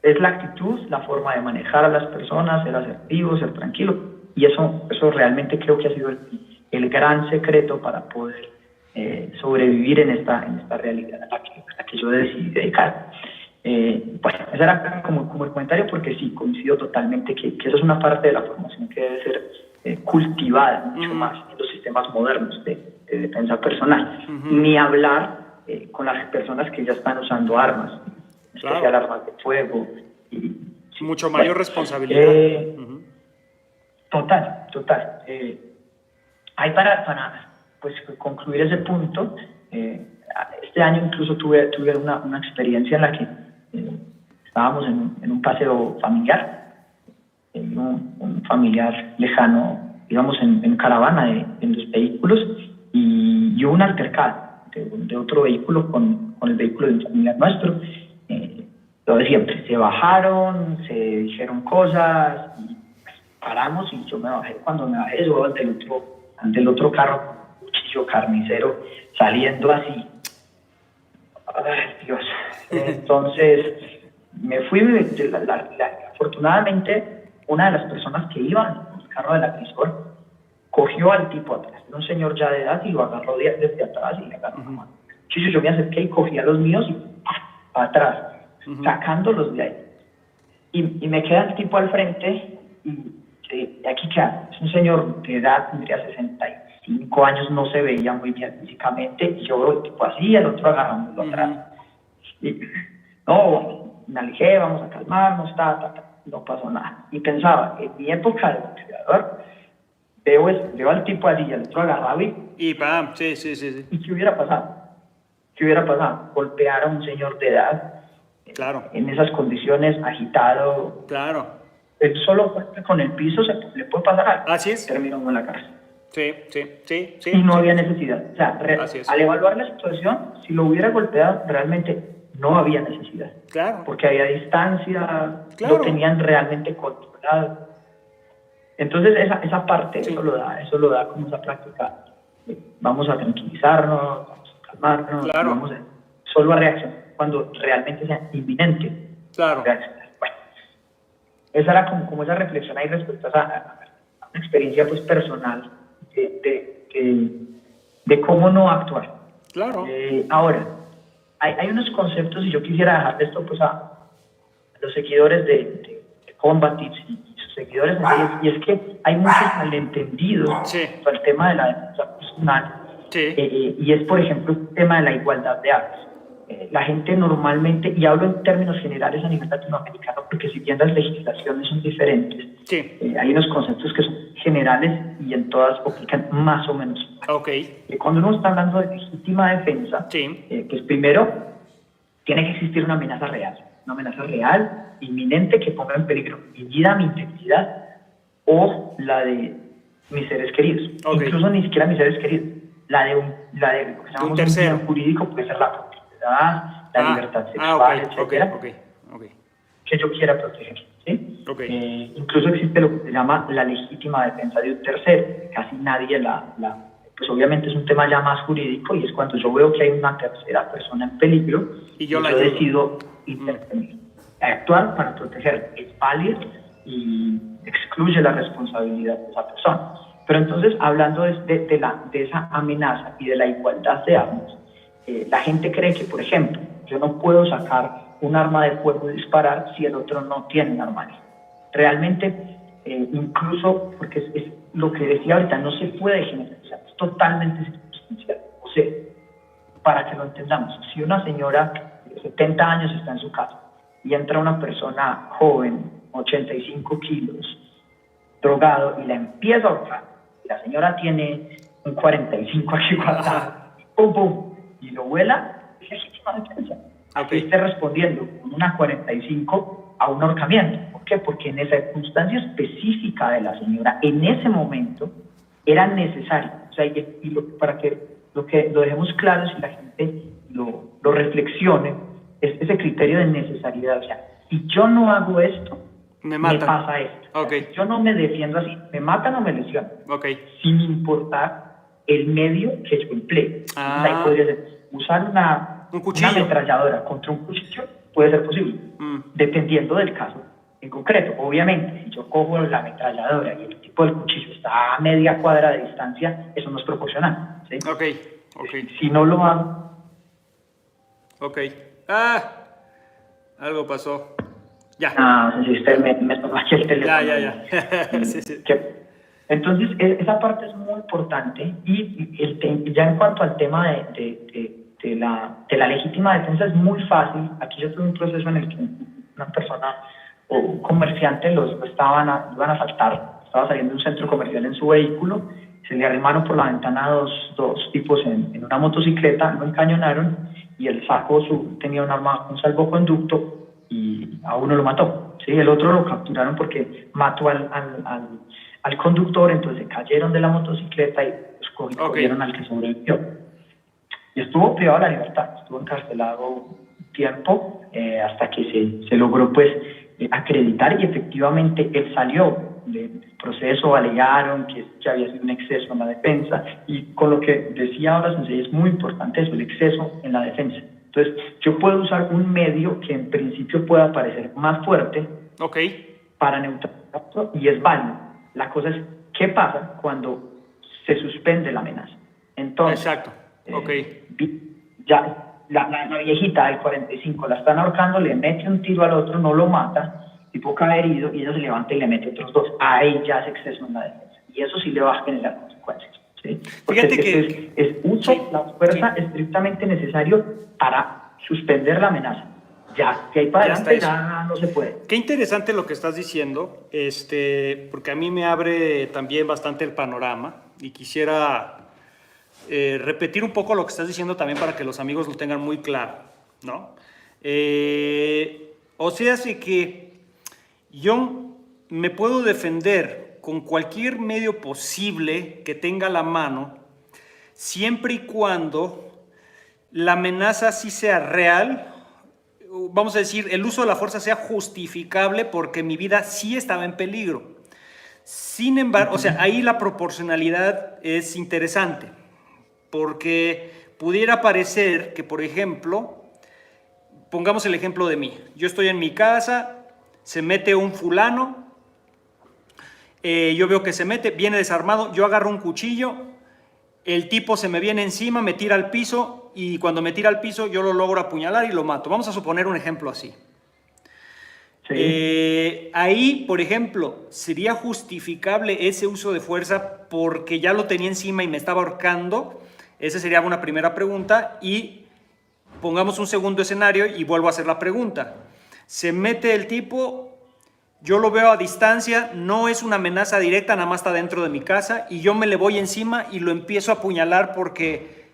es la actitud, la forma de manejar a las personas, ser asertivo, ser tranquilo, y eso realmente creo que ha sido el gran secreto para poder sobrevivir en esta realidad a la que yo decidí dedicar. Bueno, ese era como el comentario, porque sí, coincido totalmente que eso es una parte de la formación que debe ser cultivada mucho más en los sistemas modernos de defensa personal. Ni hablar con las personas que ya están usando armas, especial armas de fuego. Mucho mayor responsabilidad. Total. Hay para pues concluir ese punto, este año incluso tuve una experiencia en la que estábamos en un paseo familiar, un familiar lejano, íbamos en caravana en los vehículos, y hubo un altercado de otro vehículo con el vehículo de un familiar nuestro. Lo de siempre, se bajaron, se dijeron cosas, y paramos, y yo me bajé. Cuando me bajé, yo ante el otro carro, cuchillo carnicero, saliendo así. Ay, Dios. Entonces, me fui. Afortunadamente, una de las personas que iban en el carro del agresor cogió al tipo atrás. Era un señor ya de edad, y lo agarró desde atrás y le agarró la mano. Yo me acerqué y cogí a los míos y para atrás, sacándolos de ahí. Y me queda el tipo al frente, y aquí queda. Es un señor de edad, tendría 65 años, no se veía muy bien físicamente, y yo veo el tipo así, y el otro agarrándolo atrás. Y me alejé, vamos a calmarnos, no pasó nada. Y pensaba, en mi época de boxeador, veo al tipo así, y el otro agarrado, y ¡pam! Sí. ¿y qué hubiera pasado? ¿Qué hubiera pasado? Golpear a un señor de edad Claro, en esas condiciones, agitado. claro. El solo golpe con el piso le puede pasar algo. Así es. Terminó en la cárcel. Sí, sí, sí, sí. Y no sí. había necesidad. O sea, Así es. al evaluar la situación, si lo hubiera golpeado, realmente no había necesidad. Claro. Porque había distancia, Claro. lo tenían realmente controlado. Entonces esa parte, Sí. eso lo da como esa práctica. Vamos a tranquilizarnos, vamos a calmarnos, Claro. vamos solo a reaccionar cuando realmente sea inminente. Claro. Reaccionar. Bueno, esa era como esa reflexión ahí respecto a una experiencia pues personal de cómo no actuar. Claro. Ahora, hay unos conceptos y yo quisiera dejar esto pues a los seguidores de Combatix y sus seguidores, y es que hay muchos malentendidos Sí. sobre el tema de la defensa personal, Sí. y es por ejemplo el tema de la igualdad de armas. La gente normalmente, y hablo en términos generales a nivel latinoamericano, porque si bien las legislaciones son diferentes, Sí. hay unos conceptos que son generales y en todas aplican más o menos. Ok. Cuando uno está hablando de legítima defensa, Sí. pues primero tiene que existir una amenaza real, inminente, que ponga en peligro mi vida, mi integridad o la de mis seres queridos. Ok. Incluso ni siquiera mis seres queridos, la de lo que llamamos un tercero. bien jurídico, puede ser la propiedad, la libertad sexual, ok, etcétera, ok. que yo quiera proteger. ¿Sí? Ok. Incluso existe lo que se llama la legítima defensa de un tercero. Casi nadie pues obviamente es un tema ya más jurídico, y es cuando yo veo que hay una tercera persona en peligro Y yo la ayudo. decido intervenir. Actuar para proteger es válido y excluye la responsabilidad de esa persona. Pero entonces, hablando de esa amenaza y de la igualdad de armas, la gente cree que, por ejemplo, yo no puedo sacar un arma de fuego y disparar si el otro no tiene un arma. Realmente, incluso, porque es lo que decía ahorita, no se puede generalizar, es totalmente circunstancial. O sea, para que lo entendamos, si una señora de 70 años está en su casa y entra una persona joven, 85 kilos, drogado, y la empieza a ahorcar, y la señora tiene un 45 aquí guardado, pum, pum, y lo vuela, es legítima defensa. Aquí esté respondiendo con una 45 a un ahorcamiento. ¿Por qué? Porque en esa circunstancia específica de la señora, en ese momento, era necesario. O sea, para que lo dejemos claro, si la gente lo reflexione, es ese criterio de necesariedad. O sea, si yo no hago esto, me pasa esto. Okay. Si yo no me defiendo así, me matan o me lesionan. Okay. Sin importar el medio que yo emplee. Ahí podría ser usar una ametralladora contra un cuchillo, puede ser posible, dependiendo del caso en concreto. Obviamente, si yo cojo la ametralladora y el tipo del cuchillo está a media cuadra de distancia, eso no es proporcional. ¿Sí? Okay. Si no lo hago... Ok. Algo pasó. Ya. Sí, me tocó aquí el teléfono. Ya. Sí. Entonces, esa parte es muy importante, y ya en cuanto al tema de la legítima defensa, es muy fácil. Aquí yo tuve un proceso en el que una persona o un comerciante lo iban a asaltar. Estaba saliendo de un centro comercial en su vehículo, se le arrimaron por la ventana dos tipos en una motocicleta, lo encañonaron, y él tenía un arma, un salvoconducto, y a uno lo mató. ¿Sí? El otro lo capturaron porque mató al conductor, entonces cayeron de la motocicleta y los cogieron al que sobrevivió. Y estuvo privado de la libertad, estuvo encarcelado un tiempo, hasta que se logró pues acreditar, y efectivamente él salió del proceso. Alegaron que había sido un exceso en la defensa, y con lo que decía ahora Sensei, es muy importante eso, el exceso en la defensa. Entonces, yo puedo usar un medio que en principio pueda parecer más fuerte para neutralizarlo, y es válido. La cosa es, ¿qué pasa cuando se suspende la amenaza? Entonces, exacto. Ya la viejita del 45 la están ahorcando, le mete un tiro al otro, no lo mata, tipo cae herido, y ella se levanta y le mete otros dos. Ahí ya es exceso en la defensa, y eso sí le va a generar consecuencias. ¿Sí? Fíjate que es uso la fuerza estrictamente necesario para suspender la amenaza. Ya, que hay para adelante ya no se puede. Qué interesante lo que estás diciendo, porque a mí me abre también bastante el panorama, y quisiera repetir un poco lo que estás diciendo también para que los amigos lo tengan muy claro, ¿no? O sea, así que yo me puedo defender con cualquier medio posible que tenga a la mano, siempre y cuando la amenaza sí sea real, vamos a decir, el uso de la fuerza sea justificable porque mi vida sí estaba en peligro. Sin embargo, o sea, ahí la proporcionalidad es interesante, porque pudiera parecer que, por ejemplo, pongamos el ejemplo de mí. Yo estoy en mi casa, se mete un fulano, yo veo que se mete, viene desarmado, yo agarro un cuchillo, el tipo se me viene encima, me tira al piso y cuando me tira al piso yo lo logro apuñalar y lo mato. Vamos a suponer un ejemplo así. Sí. Ahí, por ejemplo, ¿sería justificable ese uso de fuerza porque ya lo tenía encima y me estaba ahorcando? Esa sería una primera pregunta y pongamos un segundo escenario y vuelvo a hacer la pregunta. Se mete el tipo, yo lo veo a distancia, no es una amenaza directa, nada más está dentro de mi casa y yo me le voy encima y lo empiezo a apuñalar porque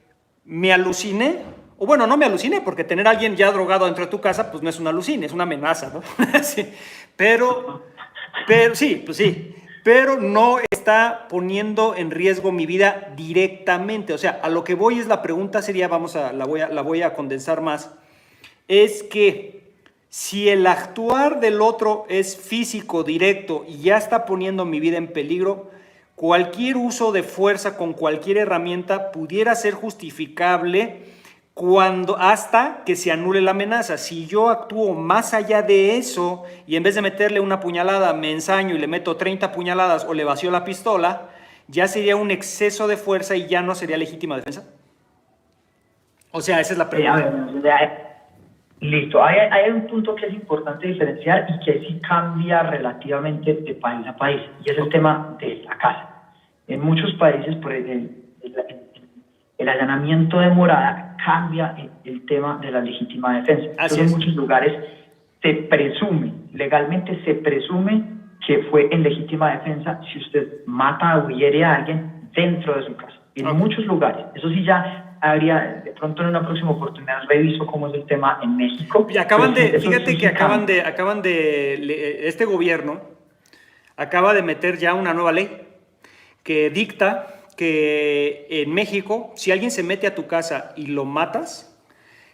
me aluciné. O bueno, no me aluciné porque tener a alguien ya drogado dentro de tu casa pues no es una alucine, es una amenaza, ¿no? Sí, pero sí, pues sí, pero no está poniendo en riesgo mi vida directamente. O sea, a lo que voy es la pregunta sería, la voy a condensar más, es que si el actuar del otro es físico, directo y ya está poniendo mi vida en peligro, cualquier uso de fuerza con cualquier herramienta pudiera ser justificable hasta que se anule la amenaza. Si yo actúo más allá de eso y en vez de meterle una puñalada me ensaño y le meto 30 puñaladas o le vacío la pistola, ya sería un exceso de fuerza y ya no sería legítima defensa. O sea, esa es la pregunta. Listo, hay un punto que es importante diferenciar y que sí cambia relativamente de país a país, y es el tema de la casa. En muchos países, por el allanamiento de morada cambia el tema de la legítima defensa. Entonces, en muchos lugares se presume, legalmente se presume que fue en legítima defensa si usted mata o hiere a alguien dentro de su casa. En muchos lugares, eso sí ya habría, de pronto en una próxima oportunidad reviso cómo es el tema en México. Y fíjate que este gobierno acaba de meter ya una nueva ley que dicta que en México, si alguien se mete a tu casa y lo matas,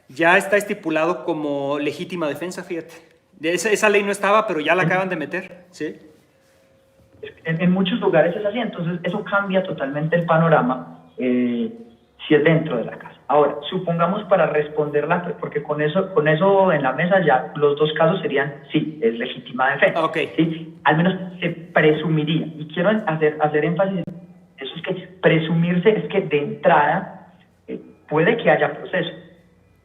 ya está estipulado como legítima defensa, fíjate. Esa ley no estaba, pero ya la acaban de meter, ¿sí? En muchos lugares es así, entonces eso cambia totalmente el panorama. Si es dentro de la casa. Ahora, supongamos para responderla, porque con eso en la mesa ya los dos casos serían, sí, es legítima defensa. Okay. ¿Sí? Al menos se presumiría. Y quiero hacer énfasis, eso es que presumirse es que de entrada puede que haya proceso.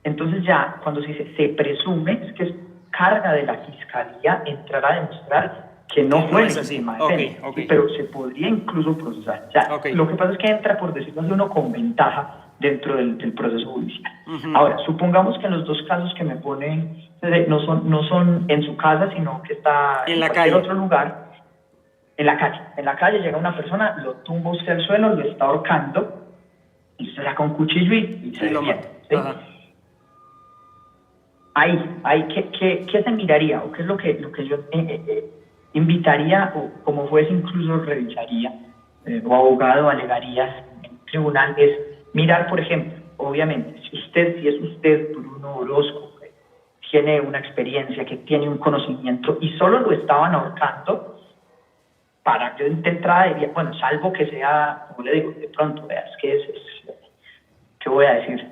Entonces ya, cuando se dice se presume, es que es carga de la fiscalía entrar a demostrar que no fue legítima defensa, okay. Pero se podría incluso procesar. O sea, lo que pasa es que entra, por decirlo así, uno con ventaja dentro del proceso judicial. Ahora, supongamos que en los dos casos que me ponen no son en su casa, sino que está en cualquier otro lugar, en la calle. En la calle llega una persona, lo tumba usted al suelo, lo está ahorcando, y usted saca un cuchillo y se defiende. ¿Sí? Ahí ¿qué se miraría? ¿O qué es lo que yo invitaría, o como juez incluso revisaría, o abogado alegaría en el tribunal? Es mirar, por ejemplo, obviamente, si es usted Bruno Orozco, que tiene una experiencia, que tiene un conocimiento y solo lo estaban ahorcando, para yo de entrada diría, bueno, salvo que sea, como le digo, de pronto, veas que ¿qué voy a decir?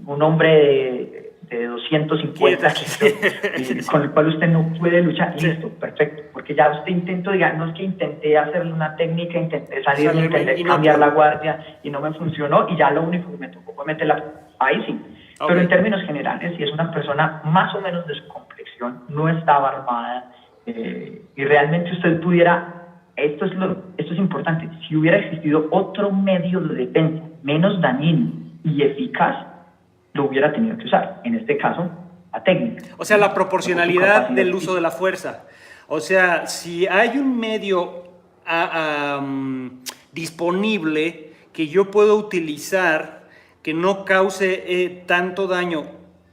Un hombre de 250 kilos, con el cual usted no puede luchar, listo, perfecto, porque ya usted intentó, no es que intenté hacerle una técnica, intenté salir, intenté cambiar la guardia y no me funcionó, y ya lo único que me tocó fue meterla, ahí sí, pero en términos generales, si es una persona más o menos de su complexión, no estaba armada, y realmente usted pudiera, esto es importante, si hubiera existido otro medio de defensa menos dañino y eficaz, lo hubiera tenido que usar, en este caso, la técnica. O sea, la proporcionalidad del uso de la fuerza. O sea, si hay un medio disponible que yo puedo utilizar que no cause tanto daño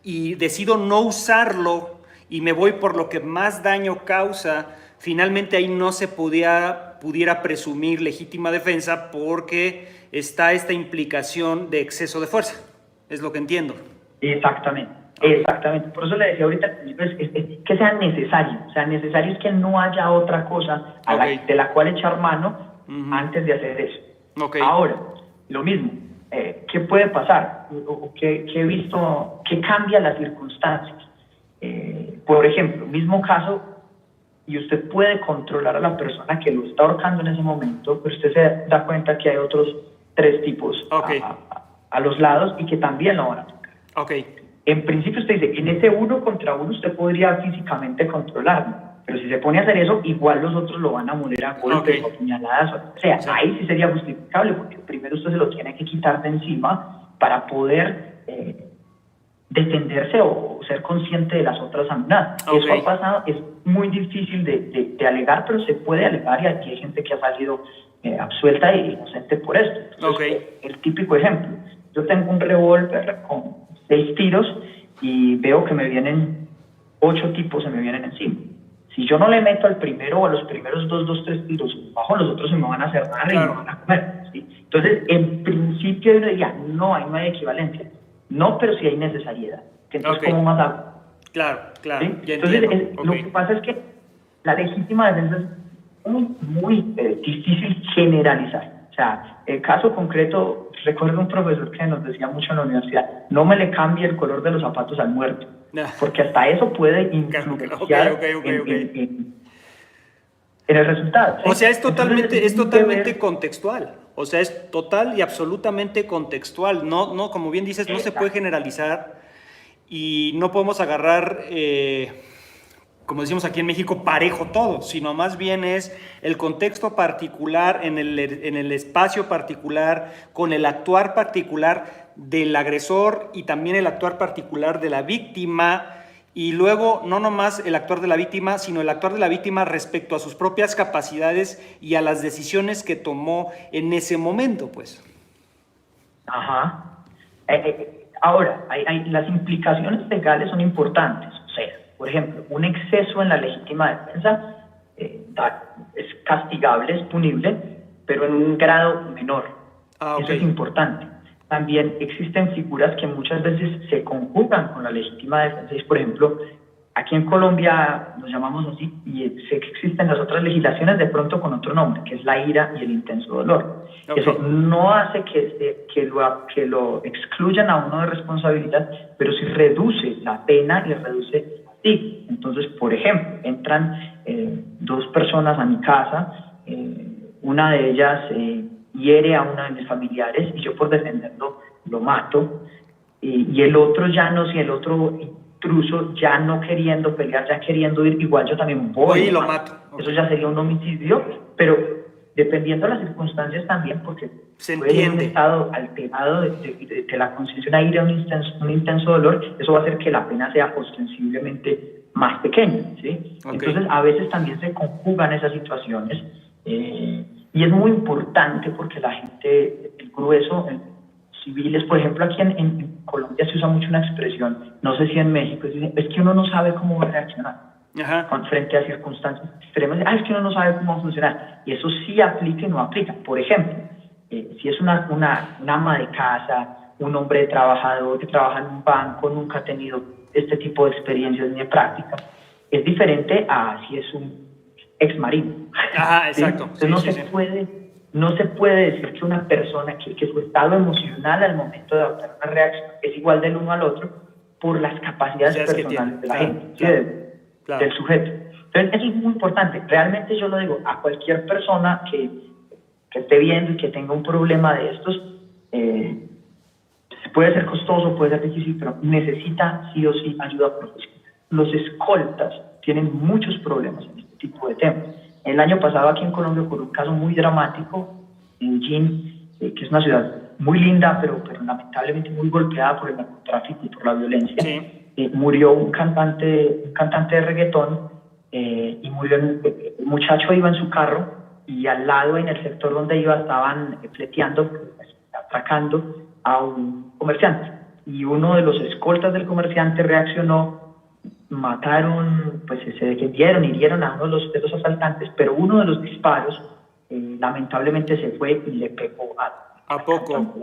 y decido no usarlo y me voy por lo que más daño causa, finalmente ahí no se pudiera presumir legítima defensa porque está esta implicación de exceso de fuerza. Es lo que entiendo. Exactamente, exactamente. Por eso le decía ahorita es que sea necesario. O sea, necesario es que no haya otra cosa de la cual echar mano antes de hacer eso. Ahora, lo mismo. ¿Qué puede pasar? ¿Qué he visto? ¿Qué cambia las circunstancias? Por ejemplo, mismo caso, y usted puede controlar a la persona que lo está ahorcando en ese momento, pero usted se da cuenta que hay otros 3 tipos a los lados y que también lo van a tocar. En principio usted dice, en ese 1 contra 1 usted podría físicamente controlarlo, pero si se pone a hacer eso, igual los otros lo van a moler a golpes o puñaladas. O sea, ahí sí sería justificable, porque primero usted se lo tiene que quitar de encima para poder defenderse o ser consciente de las otras amenazas. Eso ha pasado, es muy difícil de alegar, pero se puede alegar y aquí hay gente que ha salido absuelta e inocente por esto. Entonces, el típico ejemplo, yo tengo un revólver con 6 tiros y veo que me vienen 8 tipos, se me vienen encima. Si yo no le meto al primero o a los primeros 3 tiros bajo, los otros se me van a hacer nada y me van a comer, ¿sí? Entonces, en principio yo diría, no, ahí no hay equivalencia. No, pero sí hay necesariedad. Entonces, ¿cómo más hago? Claro, ¿sí? Entonces, lo que pasa es que la legítima defensa es muy difícil generalizar. O sea, el caso concreto, recuerdo un profesor que nos decía mucho en la universidad, no me le cambie el color de los zapatos al muerto, porque hasta eso puede influenciar en el resultado. ¿sí? O sea, es totalmente contextual. O sea, es total y absolutamente contextual. No, como bien dices, no se puede generalizar y no podemos agarrar, como decimos aquí en México, parejo todo, sino más bien es el contexto particular, en el espacio particular, con el actuar particular del agresor y también el actuar particular de la víctima. Y luego, no nomás el actuar de la víctima, sino el actuar de la víctima respecto a sus propias capacidades y a las decisiones que tomó en ese momento, pues. Ajá. Ahora, las implicaciones legales son importantes. O sea, por ejemplo, un exceso en la legítima defensa es castigable, es punible, pero en un grado menor. Eso es importante. También existen figuras que muchas veces se conjugan con la legítima defensa. Por ejemplo, aquí en Colombia nos llamamos así y sé que existen las otras legislaciones de pronto con otro nombre, que es la ira y el intenso dolor. Eso no hace que lo excluyan a uno de responsabilidad, pero sí reduce la pena y reduce el castigo. Entonces, por ejemplo, entran 2 personas a mi casa, una de ellas hiere a uno de mis familiares y yo por defenderlo lo mato, y el otro ya no, si el otro intruso ya no queriendo pelear, ya queriendo ir, igual yo también voy y lo mato. Eso ya sería un homicidio, pero dependiendo de las circunstancias también, porque puede ser un estado alterado de la conciencia, una ira, un intenso dolor, eso va a hacer que la pena sea ostensiblemente más pequeña, ¿sí? Entonces a veces también se conjugan esas situaciones, y es muy importante porque la gente, el grueso, civiles, por ejemplo, aquí en Colombia se usa mucho una expresión, no sé si en México, es que uno no sabe cómo va a reaccionar frente a circunstancias extremas. Es que uno no sabe cómo va a funcionar. Y eso sí aplica y no aplica. Por ejemplo, si es una ama de casa, un hombre trabajador que trabaja en un banco, nunca ha tenido este tipo de experiencias ni de práctica, es diferente a si es un ex marino. Exacto. Entonces no se puede decir que una persona que su estado emocional al momento de adoptar una reacción es igual del uno al otro por las capacidades personales de la gente, del sujeto. Entonces eso es muy importante. Realmente yo lo digo a cualquier persona que esté viendo y que tenga un problema de estos, puede ser costoso, puede ser difícil, pero necesita sí o sí ayuda profesional. Los escoltas tienen muchos problemas en este tipo de temas. El año pasado aquí en Colombia ocurrió un caso muy dramático en Medellín, que es una ciudad muy linda, pero lamentablemente muy golpeada por el narcotráfico y por la violencia. Murió un cantante de reggaetón, y murió el muchacho iba en su carro y al lado en el sector donde iba estaban fleteando atacando a un comerciante. Y uno de los escoltas del comerciante reaccionó, mataron, pues se defendieron, hirieron a uno de los asaltantes, pero uno de los disparos lamentablemente se fue y le pegó ¿A poco?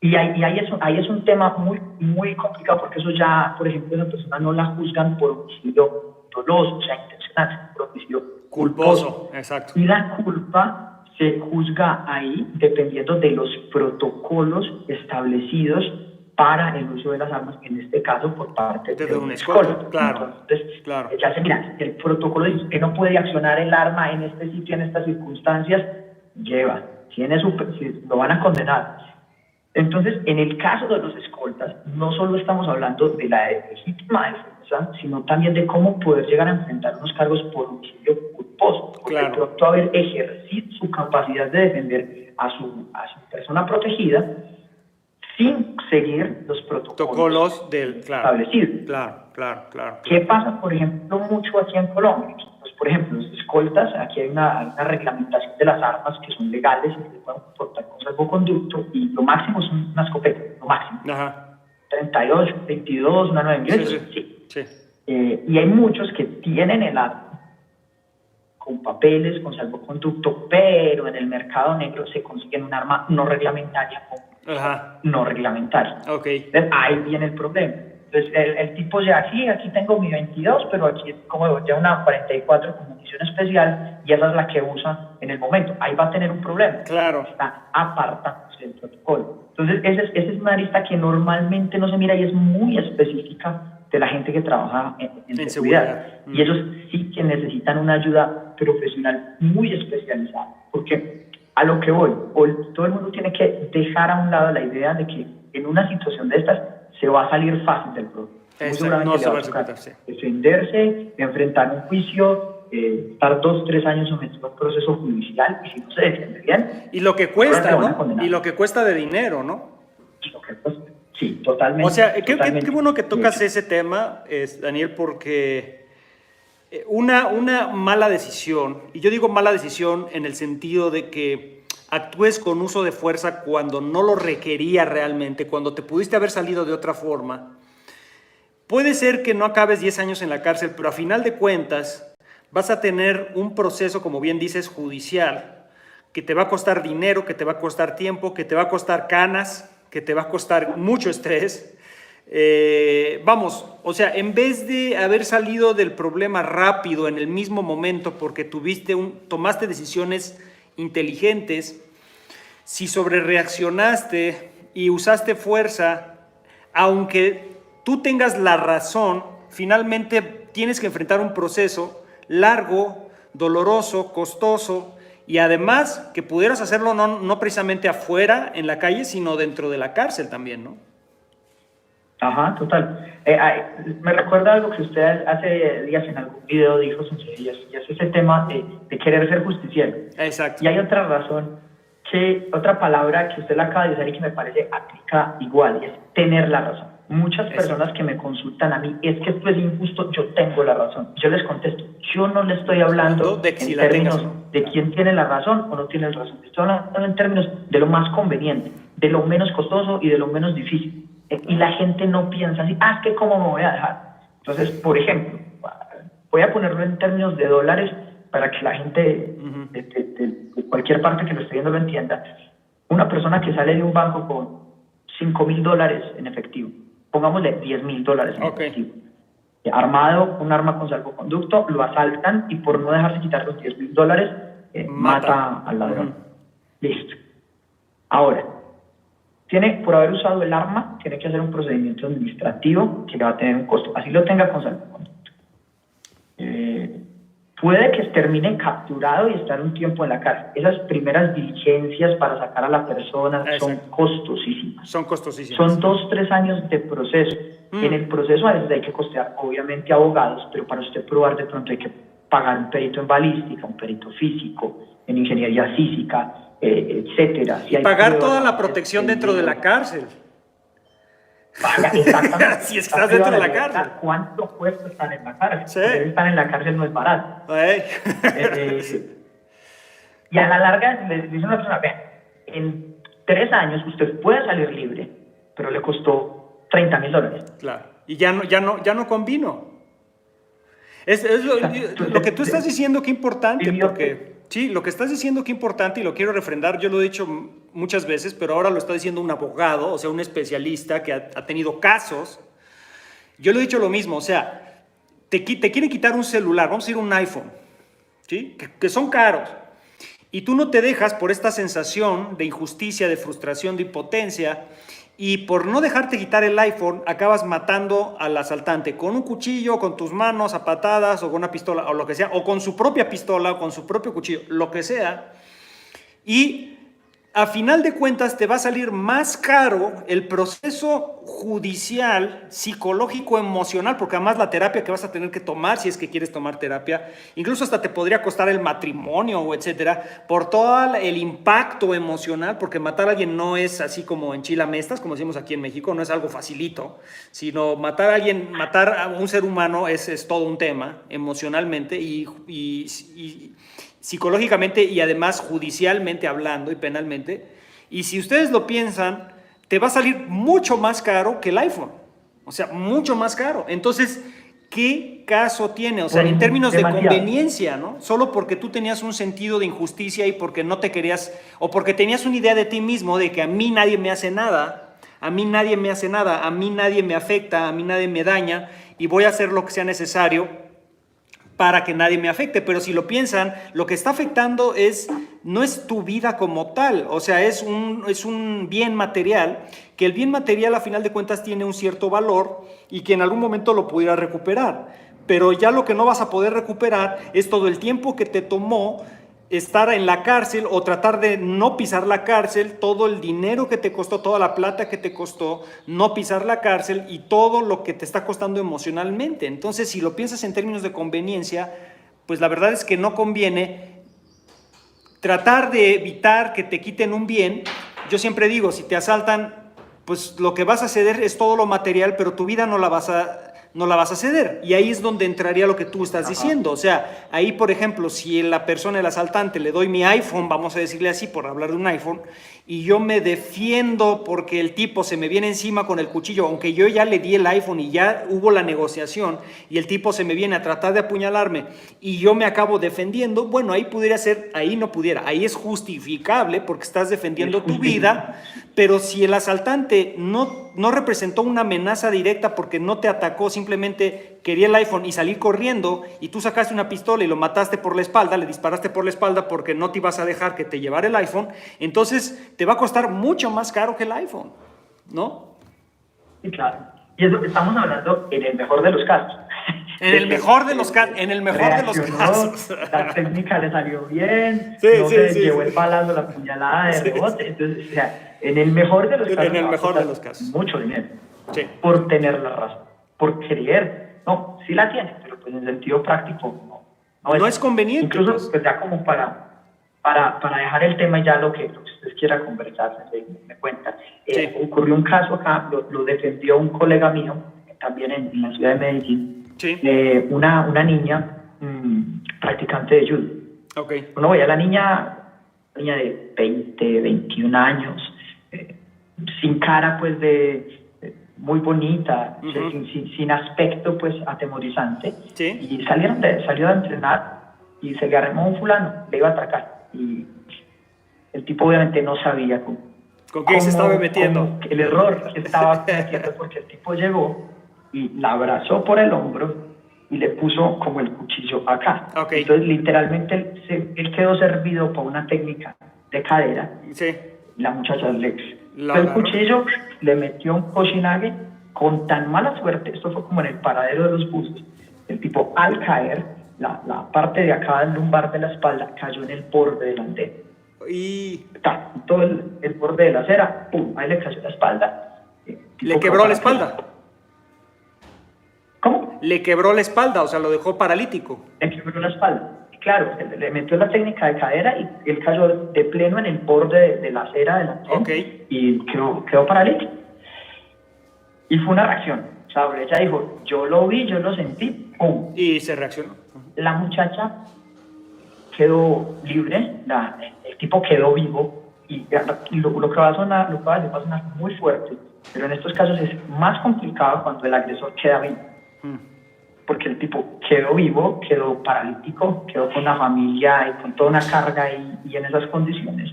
Y ahí es un tema muy, muy complicado, porque eso ya, por ejemplo, esa persona no la juzgan por homicidio doloso, o sea, intencional, sino por homicidio culposo. Exacto. Y la culpa se juzga ahí dependiendo de los protocolos establecidos para el uso de las armas, en este caso por parte de un escolta. Claro. Entonces, claro. ya se mira, el protocolo dice que no puede accionar el arma en este sitio, en estas circunstancias, lleva, si lo van a condenar. Entonces, en el caso de los escoltas, no solo estamos hablando de la legítima defensa, sino también de cómo poder llegar a enfrentar unos cargos por homicidio culposo. Porque claro. de pronto haber ejercido su capacidad de defender a su persona protegida sin seguir los protocolos establecidos. Claro. ¿Qué pasa, por ejemplo, mucho aquí en Colombia? Pues, por ejemplo, los escoltas, aquí hay una reglamentación de las armas que son legales y que pueden portar con salvoconducto, y lo máximo es una escopeta, lo máximo. Ajá. 38, 22, una 9mm. Sí. Y hay muchos que tienen el arma con papeles, con salvoconducto, pero en el mercado negro se consiguen un arma no reglamentaria o no reglamentaria. Okay. Entonces, ahí viene el problema. Entonces, el tipo ya aquí tengo mi 22, pero aquí es como ya una 44 con munición especial, y esa es la que usa en el momento. Ahí va a tener un problema. Claro. Está apartándose del protocolo. Entonces, esa es una arista que normalmente no se mira y es muy específica de la gente que trabaja en seguridad. Y ellos sí que necesitan una ayuda profesional muy especializada, porque a lo que voy, todo el mundo tiene que dejar a un lado la idea de que en una situación de estas se va a salir fácil del problema. No se va a tocar defenderse, enfrentar un juicio, estar 2-3 años sometido a un proceso judicial, y si no se defiende bien... Y lo que cuesta, ¿no? Y lo que cuesta de dinero, ¿no? Lo que cuesta. Sí, totalmente. O sea, qué bueno que tocas ese tema, Daniel, porque una mala decisión, y yo digo mala decisión en el sentido de que actúes con uso de fuerza cuando no lo requería realmente, cuando te pudiste haber salido de otra forma, puede ser que no acabes 10 años en la cárcel, pero a final de cuentas vas a tener un proceso, como bien dices, judicial, que te va a costar dinero, que te va a costar tiempo, que te va a costar canas, que te va a costar mucho estrés. O sea, en vez de haber salido del problema rápido en el mismo momento porque tomaste decisiones inteligentes, si sobrereaccionaste y usaste fuerza, aunque tú tengas la razón, finalmente tienes que enfrentar un proceso largo, doloroso, costoso, y además que pudieras hacerlo no precisamente afuera, en la calle, sino dentro de la cárcel también, ¿no? Ajá, total. Me recuerda algo que usted hace días en algún video dijo, y es ese tema de querer ser justiciero. Exacto. Y hay otra razón, otra palabra que usted la acaba de usar y que me parece aplica igual, y es tener la razón. Muchas personas que me consultan a mí, es que esto es injusto, yo tengo la razón. Yo les contesto, yo no le estoy hablando en términos de quién tiene la razón o no tiene la razón. Estoy hablando en términos de lo más conveniente, de lo menos costoso y de lo menos difícil. Y la gente no piensa así, es que cómo me voy a dejar. Entonces, por ejemplo, voy a ponerlo en términos de dólares para que la gente de cualquier parte que lo esté viendo lo entienda. Una persona que sale de un banco con $5,000 en efectivo, pongámosle $10,000 en efectivo, armado, un arma con salvoconducto, lo asaltan y por no dejarse quitar los $10,000 mata al ladrón. Listo. Ahora, por haber usado el arma, tiene que hacer un procedimiento administrativo que le va a tener un costo, así lo tenga con salvoconducto. Puede que termine capturado y estar un tiempo en la cárcel. Esas primeras diligencias para sacar a la persona son costosísimas. Son 2-3 años de proceso. En el proceso a veces hay que costear, obviamente, abogados, pero para usted probar de pronto hay que pagar un perito en balística, un perito físico, en ingeniería física, etcétera. Y pagar toda la protección dentro de la cárcel. Exactamente. Si es que estás dentro de la cárcel. ¿Cuánto cuesta estar en la cárcel? Sí. Estar en la cárcel no es barato. Y a la larga le dice a una persona, vean, en 3 años usted puede salir libre, pero le costó $30,000. Claro. Y ya no combino. Es lo que tú estás diciendo que importante, porque sí, lo que estás diciendo que importante y lo quiero refrendar, yo lo he dicho muchas veces, pero ahora lo está diciendo un abogado, o sea, un especialista que ha tenido casos. Yo le he dicho lo mismo, o sea, te quieren quitar un celular, vamos a ir a un iPhone, ¿sí? Que son caros. Y tú no te dejas por esta sensación de injusticia, de frustración, de impotencia, y por no dejarte quitar el iPhone, acabas matando al asaltante con un cuchillo, con tus manos a patadas, o con una pistola, o lo que sea, o con su propia pistola, o con su propio cuchillo, lo que sea. Y a final de cuentas te va a salir más caro el proceso judicial, psicológico, emocional, porque además la terapia que vas a tener que tomar, si es que quieres tomar terapia, incluso hasta te podría costar el matrimonio o etcétera, por todo el impacto emocional, porque matar a alguien no es así como enchilamestas, como decimos aquí en México, no es algo facilito, sino matar a alguien, matar a un ser humano es todo un tema emocionalmente y psicológicamente y además judicialmente hablando y penalmente. Y si ustedes lo piensan, te va a salir mucho más caro que el iPhone. O sea, mucho más caro. Entonces, ¿qué caso tiene? O sea, en términos de conveniencia, ¿no? Solo porque tú tenías un sentido de injusticia y porque no te querías, o porque tenías una idea de ti mismo de que a mí nadie me hace nada, a mí nadie me hace nada, a mí nadie me afecta, a mí nadie me daña y voy a hacer lo que sea necesario para que nadie me afecte. Pero si lo piensan, lo que está afectando no es tu vida como tal, o sea, es un bien material, que el bien material a final de cuentas tiene un cierto valor y que en algún momento lo pudiera recuperar, pero ya lo que no vas a poder recuperar es todo el tiempo que te tomó estar en la cárcel o tratar de no pisar la cárcel, todo el dinero que te costó, toda la plata que te costó no pisar la cárcel y todo lo que te está costando emocionalmente. Entonces, si lo piensas en términos de conveniencia, pues la verdad es que no conviene tratar de evitar que te quiten un bien. Yo siempre digo, si te asaltan, pues lo que vas a ceder es todo lo material, pero tu vida no la vas a ceder. Y ahí es donde entraría lo que tú estás diciendo. O sea, ahí, por ejemplo, si la persona, el asaltante, le doy mi iPhone, vamos a decirle así, por hablar de un iPhone, y yo me defiendo porque el tipo se me viene encima con el cuchillo, aunque yo ya le di el iPhone y ya hubo la negociación, y el tipo se me viene a tratar de apuñalarme, y yo me acabo defendiendo, bueno, ahí pudiera ser, ahí no pudiera, ahí es justificable porque estás defendiendo tu vida, pero si el asaltante no representó una amenaza directa porque no te atacó, simplemente quería el iPhone y salir corriendo, y tú sacaste una pistola y lo mataste por la espalda, le disparaste por la espalda porque no te ibas a dejar que te llevara el iPhone, entonces te va a costar mucho más caro que el iPhone, ¿no? Sí, claro. Y eso estamos hablando en el mejor de los casos. En el mejor de los casos. La técnica le salió bien, sí, llevó el balazo, la puñalada de rebote. Entonces, o sea, en el mejor de los casos. En el mejor de los casos. Mucho dinero. Sí. Por tener la razón. Por creer. No, sí la tiene, pero pues en sentido práctico no es conveniente. Incluso, pues ya como para dejar el tema y ya lo que ustedes quieran conversar, me cuentan. Sí. Ocurrió un caso acá, lo defendió un colega mío, también en la ciudad de Medellín, sí. Una niña practicante de judo. Okay. Uno veía a la niña de 20, 21 años, sin cara pues muy bonita, sin aspecto pues atemorizante, sí. Y salió a entrenar y se le arremó un fulano, le iba a atacar. Y el tipo obviamente no sabía con quién se estaba metiendo. El error que estaba cometiendo, porque el tipo llegó y la abrazó por el hombro y le puso como el cuchillo acá. Okay. Entonces literalmente él quedó servido por una técnica de cadera. Sí. La muchacha el cuchillo le metió un cochinague con tan mala suerte, esto fue como en el paradero de los buses, el tipo al caer, la parte de acá del lumbar de la espalda cayó en el borde del andén. Y todo el borde de la acera, pum, ahí le cayó la espalda. ¿Le quebró la espalda? ¿Cómo? Le quebró la espalda, o sea, lo dejó paralítico. Le quebró la espalda. Claro, le metió la técnica de cadera y él cayó de pleno en el borde de la acera del andén. Okay. Y quedó paralítico. Y fue una reacción. O sea, ella dijo, yo lo vi, yo lo sentí, pum. Y se reaccionó. La muchacha quedó libre, el tipo quedó vivo, lo que va a sonar, lo que va a decir va a sonar muy fuerte, pero en estos casos es más complicado cuando el agresor queda vivo. Porque el tipo quedó vivo, quedó paralítico, quedó con una familia y con toda una carga y en esas condiciones.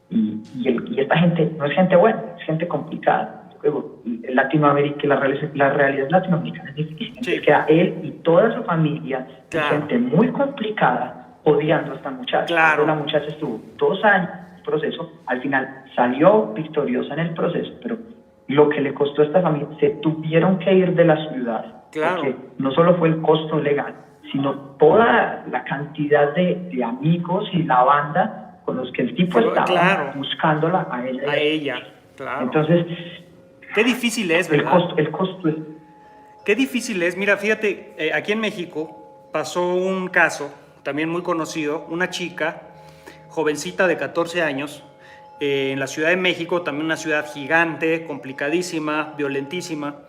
Y esta gente no es gente buena, es gente complicada. Luego, Latinoamérica, la realidad latinoamericana es difícil. Entonces queda él y toda su familia, gente muy complicada, odiando a esta muchacha. Claro. La muchacha estuvo 2 años en el proceso, al final salió victoriosa en el proceso, pero lo que le costó a esta familia, se tuvieron que ir de la ciudad. Claro. Porque no solo fue el costo legal, sino toda la cantidad de amigos y la banda con los que el tipo estaba buscándola a ella. A ella, claro. Entonces, qué difícil es, ¿verdad? El costo es... Qué difícil es. Mira, fíjate, aquí en México pasó un caso también muy conocido, una chica, jovencita de 14 años, en la Ciudad de México, también una ciudad gigante, complicadísima, violentísima,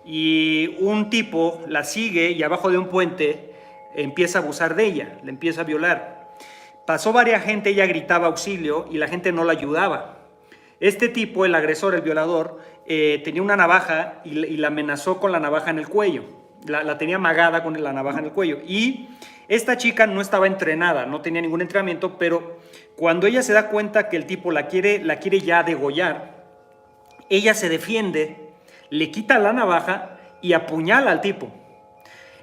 y un tipo la sigue y abajo de un puente empieza a abusar de ella, le empieza a violar. Pasó varias gente, ella gritaba auxilio y la gente no la ayudaba. Este tipo, el agresor, el violador, tenía una navaja y la amenazó con la navaja en el cuello. La tenía amagada con la navaja en el cuello. Y esta chica no estaba entrenada, no tenía ningún entrenamiento, pero cuando ella se da cuenta que el tipo la quiere ya degollar, ella se defiende, le quita la navaja y apuñala al tipo.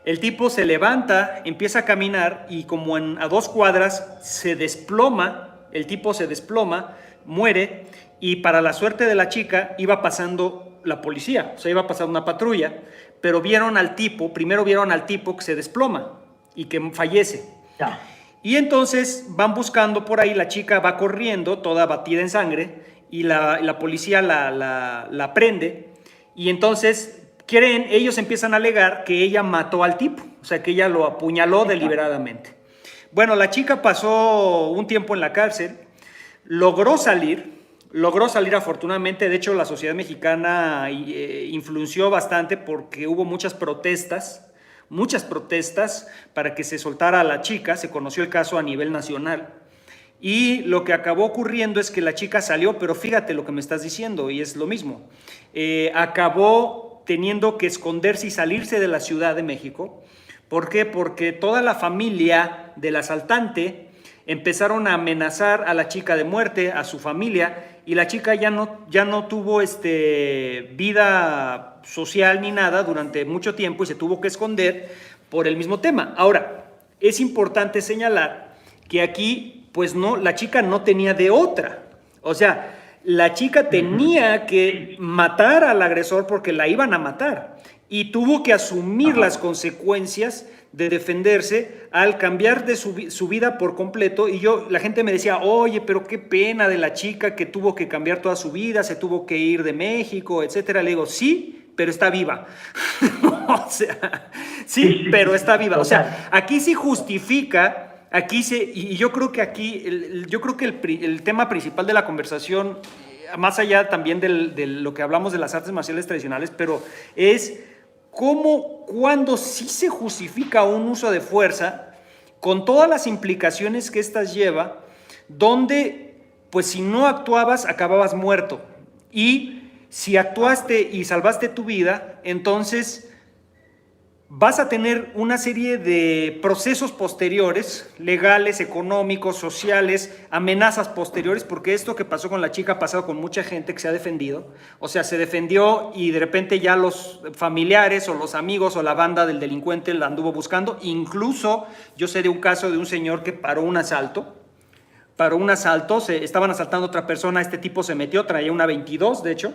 El tipo se levanta, empieza a caminar y como a 2 cuadras se desploma, el tipo se desploma, muere, y para la suerte de la chica iba pasando la policía, o sea, iba pasando una patrulla, pero primero vieron al tipo que se desploma y que fallece. Ya. Y entonces van buscando por ahí, la chica va corriendo, toda batida en sangre, y la policía la prende, y entonces ellos empiezan a alegar que ella mató al tipo, o sea, que ella lo apuñaló deliberadamente. Bueno, la chica pasó un tiempo en la cárcel, logró salir afortunadamente. De hecho, la sociedad mexicana influenció bastante porque hubo muchas protestas para que se soltara a la chica. Se conoció el caso a nivel nacional. Y lo que acabó ocurriendo es que la chica salió, pero fíjate lo que me estás diciendo, y es lo mismo. Acabó teniendo que esconderse y salirse de la Ciudad de México. ¿Por qué? Porque toda la familia del asaltante empezaron a amenazar a la chica de muerte, a su familia, y la chica ya no tuvo vida social ni nada durante mucho tiempo y se tuvo que esconder por el mismo tema. Ahora, es importante señalar que aquí, pues no, la chica no tenía de otra. O sea, la chica tenía que matar al agresor porque la iban a matar y tuvo que asumir las consecuencias de defenderse al cambiar de su vida por completo. Y la gente me decía, oye, pero qué pena de la chica que tuvo que cambiar toda su vida, se tuvo que ir de México, etcétera. Le digo, sí, pero está viva. O sea, sí, pero está viva. O sea, aquí sí justifica, y yo creo que aquí, el tema principal de la conversación, más allá también de lo que hablamos de las artes marciales tradicionales, pero es cuando sí se justifica un uso de fuerza, con todas las implicaciones que éstas lleva, donde, pues si no actuabas, acababas muerto. Y si actuaste y salvaste tu vida, entonces vas a tener una serie de procesos posteriores, legales, económicos, sociales, amenazas posteriores, porque esto que pasó con la chica ha pasado con mucha gente que se ha defendido. O sea, se defendió y de repente ya los familiares o los amigos o la banda del delincuente la anduvo buscando. Incluso yo sé de un caso de un señor que paró un asalto, estaban asaltando a otra persona, este tipo se metió, traía una 22 de hecho,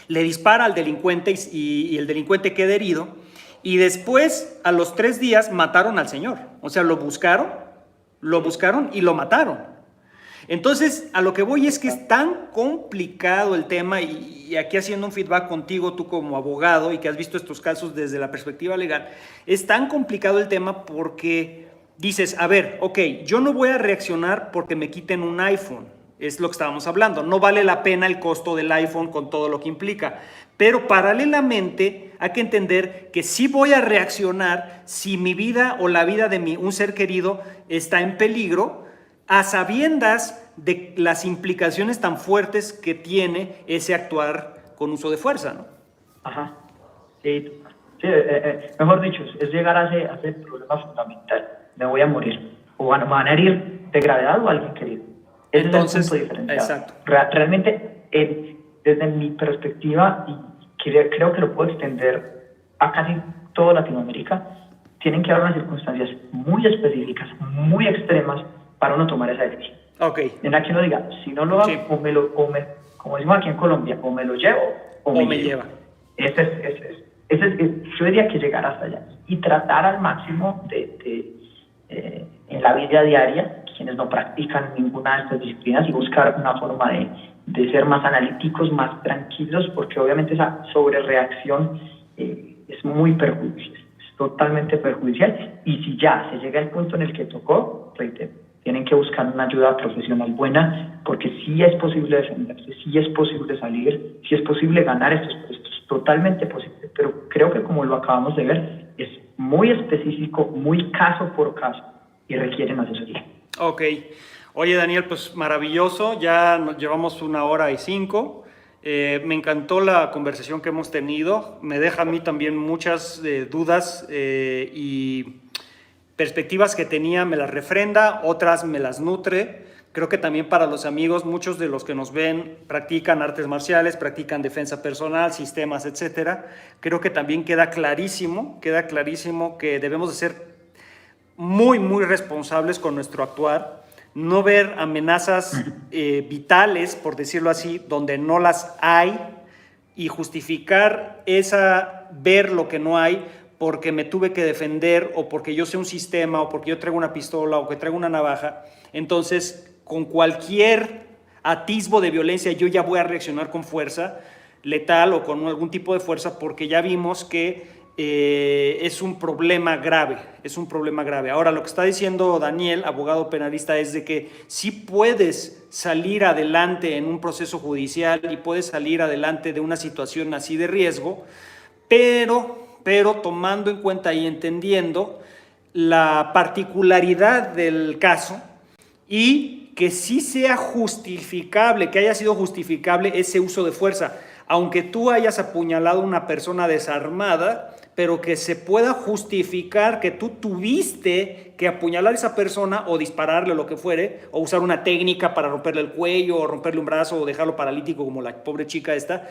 le dispara al delincuente y el delincuente queda herido. Y después, a los 3 días, mataron al señor. O sea, lo buscaron y lo mataron. Entonces, a lo que voy es que es tan complicado el tema, y aquí haciendo un feedback contigo, tú como abogado, y que has visto estos casos desde la perspectiva legal, es tan complicado el tema porque dices, a ver, ok, yo no voy a reaccionar porque me quiten un iPhone. Es lo que estábamos hablando. No vale la pena el costo del iPhone con todo lo que implica. Pero paralelamente hay que entender que sí voy a reaccionar si mi vida o la vida de un ser querido está en peligro, a sabiendas de las implicaciones tan fuertes que tiene ese actuar con uso de fuerza, ¿no? Ajá, sí, sí, mejor dicho, es llegar a ese problema fundamental. Me voy a morir, o me van a herir de gravedad o alguien querido. Ese Entonces, es el punto diferencial. exacto. Realmente, desde mi perspectiva, y creo que lo puedo extender a casi toda Latinoamérica, tienen que haber unas circunstancias muy específicas, muy extremas, para uno tomar esa decisión. Okay. En la que uno diga, si no lo hago, sí, como decimos aquí en Colombia, o me lo llevo o me lleva. Yo diría que llegar hasta allá y tratar al máximo en la vida diaria, quienes no practican ninguna de estas disciplinas, y buscar una forma de ser más analíticos, más tranquilos, porque obviamente esa sobrereacción es muy perjudicial, es totalmente perjudicial. Y si ya se llega al punto en el que tocó, reitero, tienen que buscar una ayuda profesional buena, porque sí es posible defenderse, sí es posible salir, sí es posible ganar estos puestos, totalmente posible, pero creo que, como lo acabamos de ver, es muy específico, muy caso por caso, y requieren asesoría. Ok. Oye, Daniel, pues maravilloso, ya nos llevamos 1:05. Me encantó la conversación que hemos tenido, me deja a mí también muchas dudas y perspectivas que tenía me las refrenda, otras me las nutre. Creo que también para los amigos, muchos de los que nos ven practican artes marciales, practican defensa personal, sistemas, etcétera. Creo que también queda clarísimo que debemos de ser muy, muy responsables con nuestro actuar, no ver amenazas vitales, por decirlo así, donde no las hay, y justificar ver lo que no hay porque me tuve que defender, o porque yo sé un sistema, o porque yo traigo una pistola, o que traigo una navaja. Entonces, con cualquier atisbo de violencia, yo ya voy a reaccionar con fuerza letal o con algún tipo de fuerza, porque ya vimos que es un problema grave, Ahora, lo que está diciendo Daniel, abogado penalista, es de que sí puedes salir adelante en un proceso judicial y puedes salir adelante de una situación así de riesgo, pero tomando en cuenta y entendiendo la particularidad del caso, y que sí sea justificable, que haya sido justificable ese uso de fuerza, aunque tú hayas apuñalado a una persona desarmada, pero que se pueda justificar que tú tuviste que apuñalar a esa persona o dispararle o lo que fuere, o usar una técnica para romperle el cuello o romperle un brazo o dejarlo paralítico como la pobre chica esta,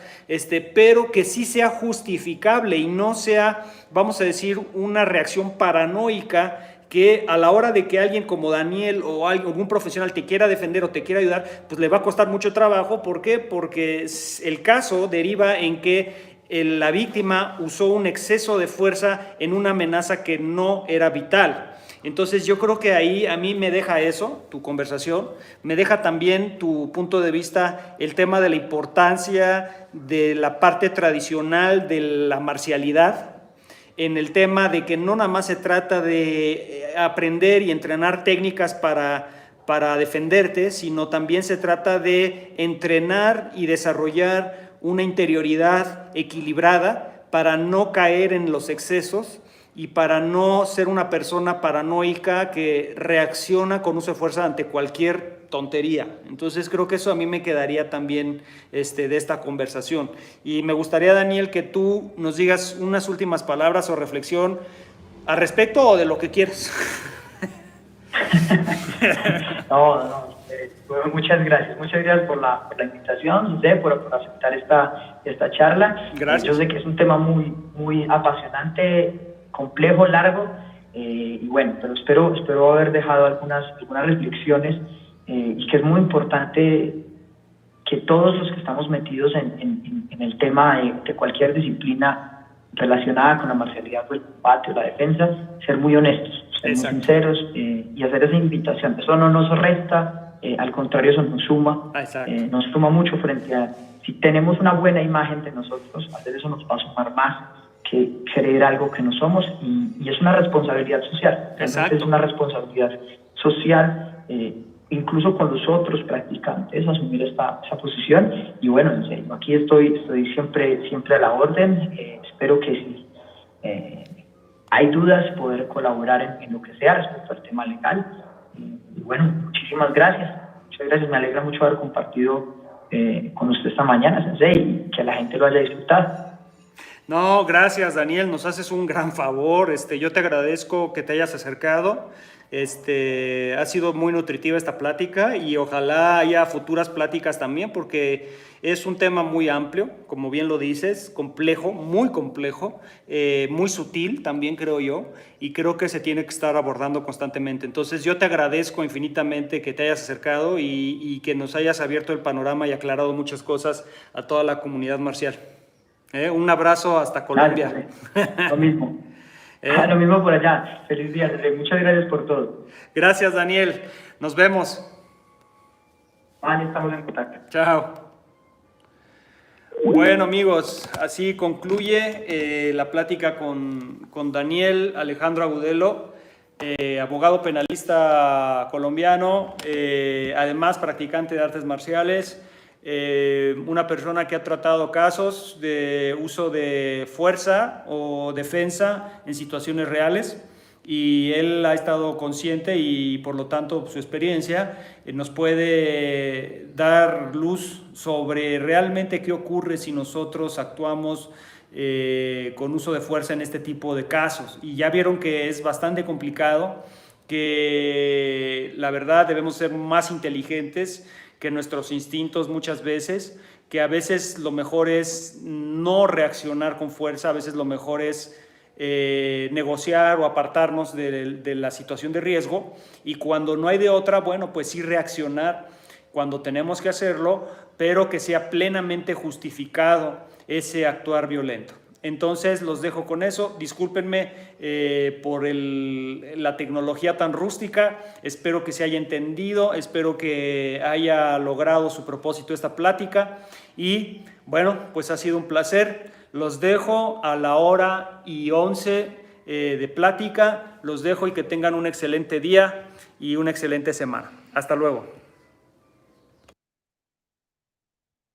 pero que sí sea justificable y no sea, vamos a decir, una reacción paranoica, que a la hora de que alguien como Daniel o algún profesional te quiera defender o te quiera ayudar, pues le va a costar mucho trabajo. ¿Por qué? Porque el caso deriva en que la víctima usó un exceso de fuerza en una amenaza que no era vital. Entonces yo creo que ahí a mí me deja eso, tu conversación, me deja también tu punto de vista, el tema de la importancia de la parte tradicional de la marcialidad, en el tema de que no nada más se trata de aprender y entrenar técnicas para defenderte, sino también se trata de entrenar y desarrollar una interioridad equilibrada para no caer en los excesos y para no ser una persona paranoica que reacciona con uso de fuerza ante cualquier tontería. Entonces creo que eso a mí me quedaría también de esta conversación. Y me gustaría, Daniel, que tú nos digas unas últimas palabras o reflexión al respecto, o de lo que quieras. No. Muchas gracias por la invitación, José, por aceptar esta charla. Gracias. Yo sé que es un tema muy, muy apasionante, complejo, largo, y bueno, pero espero haber dejado algunas reflexiones, y que es muy importante que todos los que estamos metidos en el tema de cualquier disciplina relacionada con la marcialidad o el combate o la defensa, ser muy honestos, ser muy sinceros, y hacer esa invitación. Eso no nos resta, al contrario, eso nos suma. Nos suma mucho frente a, si tenemos una buena imagen de nosotros, hacer eso nos va a sumar más que creer algo que no somos, y es una responsabilidad social. Es una responsabilidad social, incluso con los otros practicantes, asumir esta posición. Y bueno, en serio, aquí estoy siempre a la orden. Espero que si hay dudas, poder colaborar en lo que sea respecto al tema legal. Y bueno, muchísimas gracias. Muchas gracias, me alegra mucho haber compartido con usted esta mañana, Sensei, y que la gente lo haya disfrutado. No, gracias Daniel, nos haces un gran favor. Yo te agradezco que te hayas acercado. Ha sido muy nutritiva esta plática y ojalá haya futuras pláticas también porque es un tema muy amplio, como bien lo dices, complejo, muy sutil también creo yo, y creo que se tiene que estar abordando constantemente. Entonces yo te agradezco infinitamente que te hayas acercado y que nos hayas abierto el panorama y aclarado muchas cosas a toda la comunidad marcial. Un abrazo hasta Colombia. Dale, lo mismo. Lo mismo por allá. Feliz día, Sensei. Muchas gracias por todo. Gracias, Daniel. Nos vemos. Vale, estamos en contacto. Chao. Bueno, amigos, así concluye la plática con Daniel Alejandro Agudelo, abogado penalista colombiano, además practicante de artes marciales. Una persona que ha tratado casos de uso de fuerza o defensa en situaciones reales y él ha estado consciente y por lo tanto su experiencia nos puede dar luz sobre realmente qué ocurre si nosotros actuamos con uso de fuerza en este tipo de casos. Y ya vieron que es bastante complicado, que la verdad debemos ser más inteligentes que nuestros instintos muchas veces, que a veces lo mejor es no reaccionar con fuerza, a veces lo mejor es negociar o apartarnos de la situación de riesgo, y cuando no hay de otra, bueno, pues sí reaccionar cuando tenemos que hacerlo, pero que sea plenamente justificado ese actuar violento. Entonces los dejo con eso. Discúlpenme por la tecnología tan rústica. Espero que se haya entendido, espero que haya logrado su propósito esta plática. Y bueno, pues ha sido un placer. Los dejo a la 1:11 de plática. Los dejo y que tengan un excelente día y una excelente semana. Hasta luego.